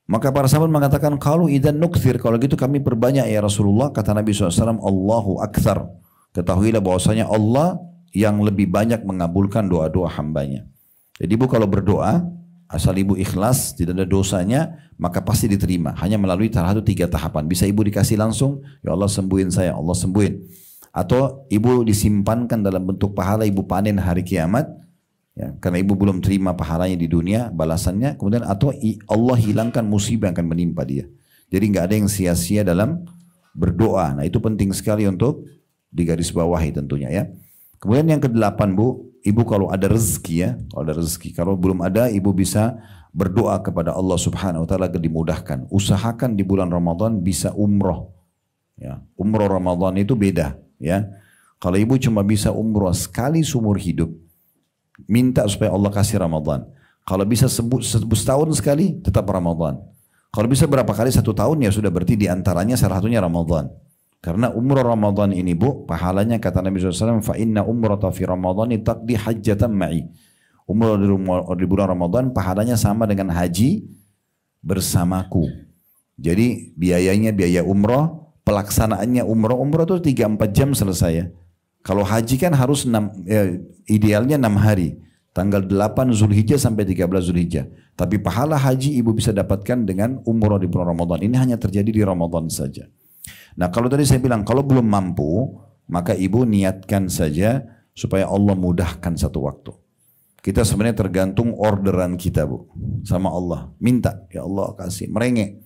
Maka para sahabat mengatakan, kalau idan nukthir, kalau gitu kami perbanyak ya Rasulullah. Kata Nabi SAW, Allahu akthar. Ketahuilah bahwasanya Allah yang lebih banyak mengabulkan doa-doa hambanya. Jadi ibu kalau berdoa, asal ibu ikhlas, tidak ada dosanya, maka pasti diterima. Hanya melalui salah satu 3 tahapan. Bisa ibu dikasih langsung, ya Allah sembuhin saya, Allah sembuhin. Atau ibu disimpankan dalam bentuk pahala, ibu panen hari kiamat. Ya, karena ibu belum terima pahalanya di dunia, balasannya, kemudian atau Allah hilangkan musibah yang akan menimpa dia. Jadi nggak ada yang sia-sia dalam berdoa. Nah itu penting sekali untuk digarisbawahi tentunya ya. Kemudian yang ke-8 Bu, ibu kalau ada rezeki ya, kalau ada rezeki, kalau belum ada ibu bisa berdoa kepada Allah Subhanahu Wa Taala agar dimudahkan. Usahakan di bulan Ramadan bisa umroh. Ya, umroh Ramadan itu beda ya. Kalau ibu cuma bisa umroh sekali seumur hidup, minta supaya Allah kasih Ramadan. Kalau bisa setahun sekali, tetap Ramadan. Kalau bisa berapa kali 1 tahun, ya sudah, berarti diantaranya salah satunya Ramadan. Karena umrah Ramadan ini Bu, pahalanya kata Nabi SAW, fa inna umrata fi Ramadan taqdi hajjatan ma'i. Umrah di bulan Ramadan pahalanya sama dengan haji bersamaku. Jadi biayanya biaya umrah, pelaksanaannya umrah itu 3-4 jam selesai. Kalau haji kan harus idealnya 6 hari. Tanggal 8 Zulhijjah sampai 13 Zulhijjah. Tapi pahala haji ibu bisa dapatkan dengan umrah di bulan Ramadan. Ini hanya terjadi di Ramadan saja. Nah kalau tadi saya bilang kalau belum mampu, maka ibu niatkan saja supaya Allah mudahkan satu waktu. Kita sebenarnya tergantung orderan kita Bu. Sama Allah. Minta, ya Allah kasih, merengek.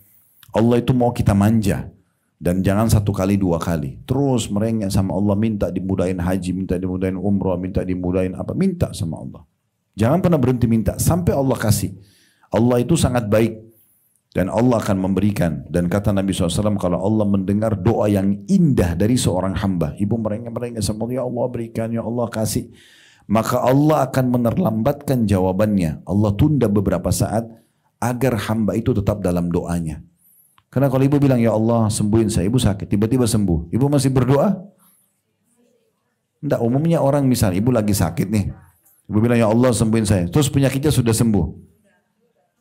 Allah itu mau kita manja. Dan jangan satu kali dua kali. Terus merengek sama Allah, minta dimudahin haji, minta dimudahin umrah, minta dimudahin apa, minta sama Allah. Jangan pernah berhenti minta sampai Allah kasih. Allah itu sangat baik dan Allah akan memberikan. Dan kata Nabi SAW, kalau Allah mendengar doa yang indah dari seorang hamba, ibu merengek sama Allah, ya Allah berikan, ya Allah kasih, maka Allah akan menerlambatkan jawabannya. Allah tunda beberapa saat agar hamba itu tetap dalam doanya. Karena kalau ibu bilang, ya Allah sembuhin saya, ibu sakit, tiba-tiba sembuh, ibu masih berdoa? Enggak, umumnya orang misal ibu lagi sakit nih, ibu bilang, ya Allah sembuhin saya, terus penyakitnya sudah sembuh,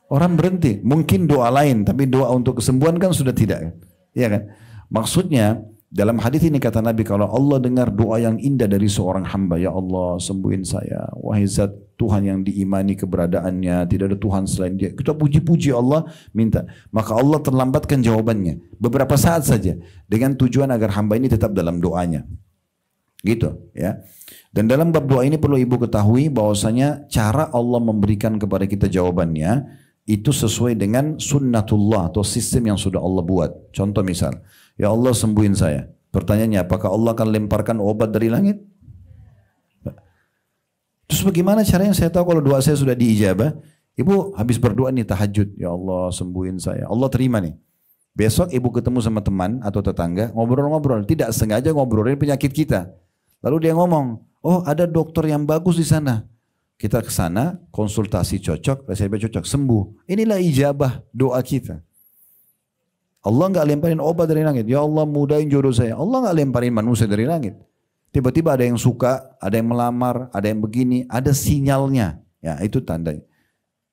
orang berhenti. Mungkin doa lain, tapi doa untuk kesembuhan kan sudah tidak, ya kan? Maksudnya dalam hadis ini kata Nabi, kalau Allah dengar doa yang indah dari seorang hamba, ya Allah sembuhin saya, wahai zat Tuhan yang diimani keberadaannya, tidak ada Tuhan selain dia, kita puji-puji Allah, minta, maka Allah terlambatkan jawabannya beberapa saat saja, dengan tujuan agar hamba ini tetap dalam doanya, gitu ya. Dan dalam bab doa ini perlu ibu ketahui bahwasanya cara Allah memberikan kepada kita jawabannya itu sesuai dengan sunnatullah atau sistem yang sudah Allah buat. Contoh misal, ya Allah sembuhin saya. Pertanyaannya, apakah Allah akan lemparkan obat dari langit? Terus bagaimana caranya saya tahu kalau doa saya sudah diijabah? Ibu habis berdoa nih tahajud, ya Allah sembuhin saya. Allah terima nih. Besok ibu ketemu sama teman atau tetangga, ngobrol-ngobrol. Tidak sengaja ngobrolin penyakit kita. Lalu dia ngomong, oh ada dokter yang bagus di sana. Kita ke sana, konsultasi cocok, resep cocok, sembuh. Inilah ijabah doa kita. Allah nggak lemparin obat dari langit. Ya Allah mudahin jodoh saya. Allah nggak lemparin manusia dari langit. Tiba-tiba ada yang suka, ada yang melamar, ada yang begini, ada sinyalnya. Ya itu tandanya.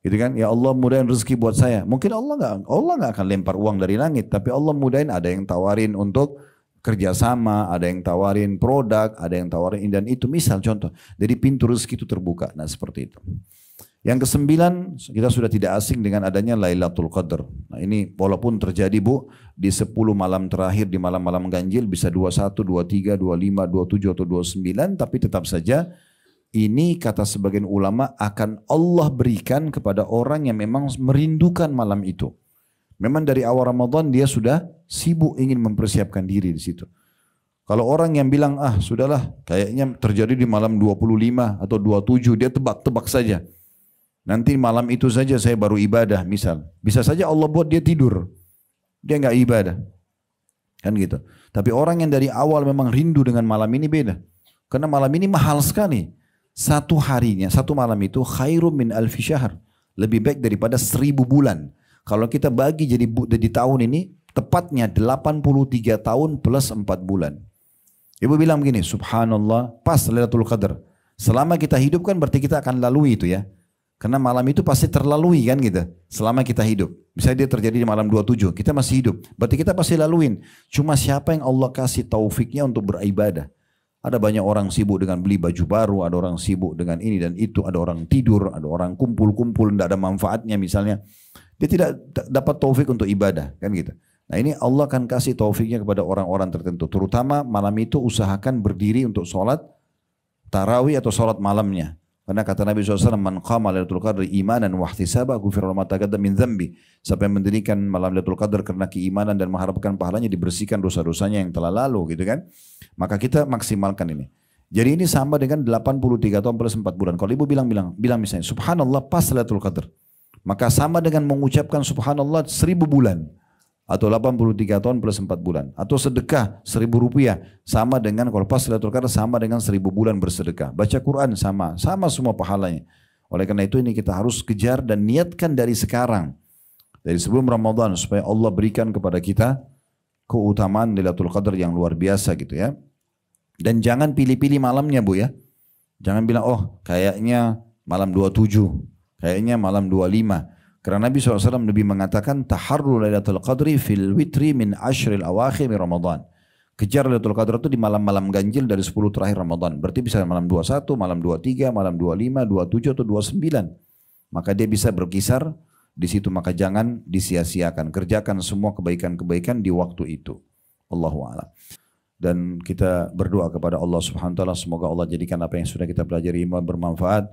Gitu kan? Ya Allah mudahin rezeki buat saya. Mungkin Allah nggak akan lempar uang dari langit, tapi Allah mudahin ada yang tawarin untuk kerjasama, ada yang tawarin produk, ada yang tawarin ini dan itu. Misal contoh, jadi pintu rezeki itu terbuka. Nah seperti itu. Yang kesembilan, kita sudah tidak asing dengan adanya Lailatul Qadar. Nah ini walaupun terjadi bu, di 10 malam terakhir, di malam-malam ganjil, bisa 21, 23, 25, 27 atau 29, tapi tetap saja ini kata sebagian ulama akan Allah berikan kepada orang yang memang merindukan malam itu. Memang dari awal Ramadan dia sudah sibuk ingin mempersiapkan diri di situ. Kalau orang yang bilang, ah sudahlah kayaknya terjadi di malam 25 atau 27, dia tebak-tebak saja. Nanti malam itu saja saya baru ibadah misal. Bisa saja Allah buat dia tidur. Dia nggak ibadah. Kan gitu. Tapi orang yang dari awal memang rindu dengan malam ini beda. Karena malam ini mahal sekali. Satu harinya, satu malam itu khairum min alfi syahr. Lebih baik daripada 1000 bulan. Kalau kita bagi jadi tahun ini, tepatnya 83 tahun plus 4 bulan. Ibu bilang begini, subhanallah, pas Lailatul Qadar. Selama kita hidup kan berarti kita akan lalui itu ya. Karena malam itu pasti terlalui kan gitu. Selama kita hidup. Misalnya dia terjadi di malam 27, kita masih hidup. Berarti kita pasti laluin. Cuma siapa yang Allah kasih taufiknya untuk beribadah. Ada banyak orang sibuk dengan beli baju baru, ada orang sibuk dengan ini dan itu, ada orang tidur, ada orang kumpul-kumpul, tidak ada manfaatnya misalnya. Dia tidak dapat taufik untuk ibadah kan gitu. Nah ini Allah akan kasih taufiknya kepada orang-orang tertentu. Terutama malam itu usahakan berdiri untuk sholat tarawih atau sholat malamnya. Karena kata Nabi SAW, man qama Lailatul Qadri imanan wa ihtisaba ghufira lahu ma taqaddama min dzambi. Siapa yang mendirikan malam Lailatul Qadar karena keimanan dan mengharapkan pahalanya, dibersihkan dosa-dosanya yang telah lalu gitu kan. Maka kita maksimalkan ini. Jadi ini sama dengan 83 tahun plus 4 bulan. Kalau ibu bilang misalnya subhanallah pas Lailatul Qadar. Maka sama dengan mengucapkan subhanallah 1000 bulan. Atau 83 tahun plus 4 bulan. Atau sedekah 1000 rupiah. Sama dengan kalau pas Lailatul Qadar sama dengan 1000 bulan bersedekah. Baca Quran sama semua pahalanya. Oleh karena itu ini kita harus kejar dan niatkan dari sekarang. Dari sebelum Ramadan supaya Allah berikan kepada kita keutamaan Lailatul Qadar yang luar biasa gitu ya. Dan jangan pilih-pilih malamnya bu ya. Jangan bilang oh kayaknya malam 27. Kayaknya malam 25. Karena Nabi SAW lebih mengatakan taharru Lailatul Qadri fil witri min ashril awakhir min Ramadan. Kejar Lailatul Qadar itu di malam-malam ganjil dari 10 terakhir Ramadan. Berarti bisa malam 21, malam 23, malam 25, 27 atau 29. Maka dia bisa berkisar di situ. Maka jangan disia-siakan. Kerjakan semua kebaikan-kebaikan di waktu itu. Allahu a'lam. Dan kita berdoa kepada Allah Subhanahu wa taala semoga Allah jadikan apa yang sudah kita pelajari bermanfaat.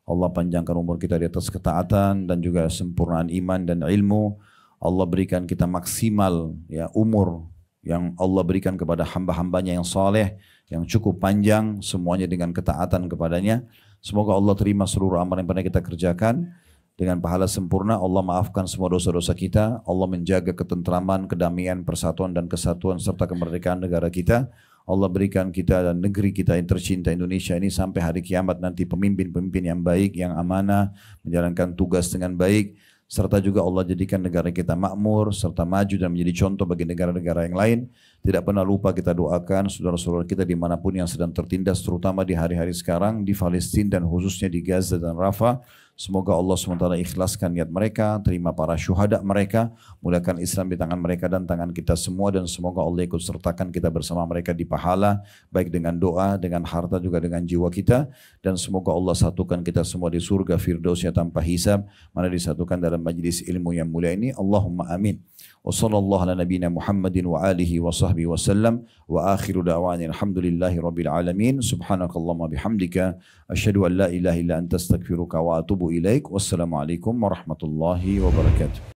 Allah panjangkan umur kita di atas ketaatan dan juga sempurnaan iman dan ilmu. Allah berikan kita maksimal ya umur yang Allah berikan kepada hamba-hambanya yang saleh, yang cukup panjang, semuanya dengan ketaatan kepadanya. Semoga Allah terima seluruh amal yang pernah kita kerjakan. Dengan pahala sempurna, Allah maafkan semua dosa-dosa kita. Allah menjaga ketentraman, kedamaian, persatuan dan kesatuan serta kemerdekaan negara kita. Allah berikan kita dan negeri kita yang tercinta Indonesia ini sampai hari kiamat nanti pemimpin-pemimpin yang baik, yang amanah, menjalankan tugas dengan baik. Serta juga Allah jadikan negara kita makmur, serta maju dan menjadi contoh bagi negara-negara yang lain. Tidak pernah lupa kita doakan saudara-saudara kita dimanapun yang sedang tertindas, terutama di hari-hari sekarang di Palestina dan khususnya di Gaza dan Rafah. Semoga Allah SWT ikhlaskan niat mereka, terima para syuhada mereka, mulakan Islam di tangan mereka dan tangan kita semua, dan semoga Allah ikut sertakan kita bersama mereka di pahala, baik dengan doa, dengan harta juga dengan jiwa kita, dan semoga Allah satukan kita semua di surga Firdausnya tanpa hisab, mana disatukan dalam majlis ilmu yang mulia ini. Allahumma amin. Wa sallallahu ala nabiyina Muhammadin wa alihi wa sahbihi wa sallam, wa akhiru da'wani alhamdulillahi rabbil alamin. Subhanakallahumma bihamdika asyhadu an la ilaha illa anta astaghfiruka wa atubu ilaik. Wassalamualaikum warahmatullahi wabarakatuh.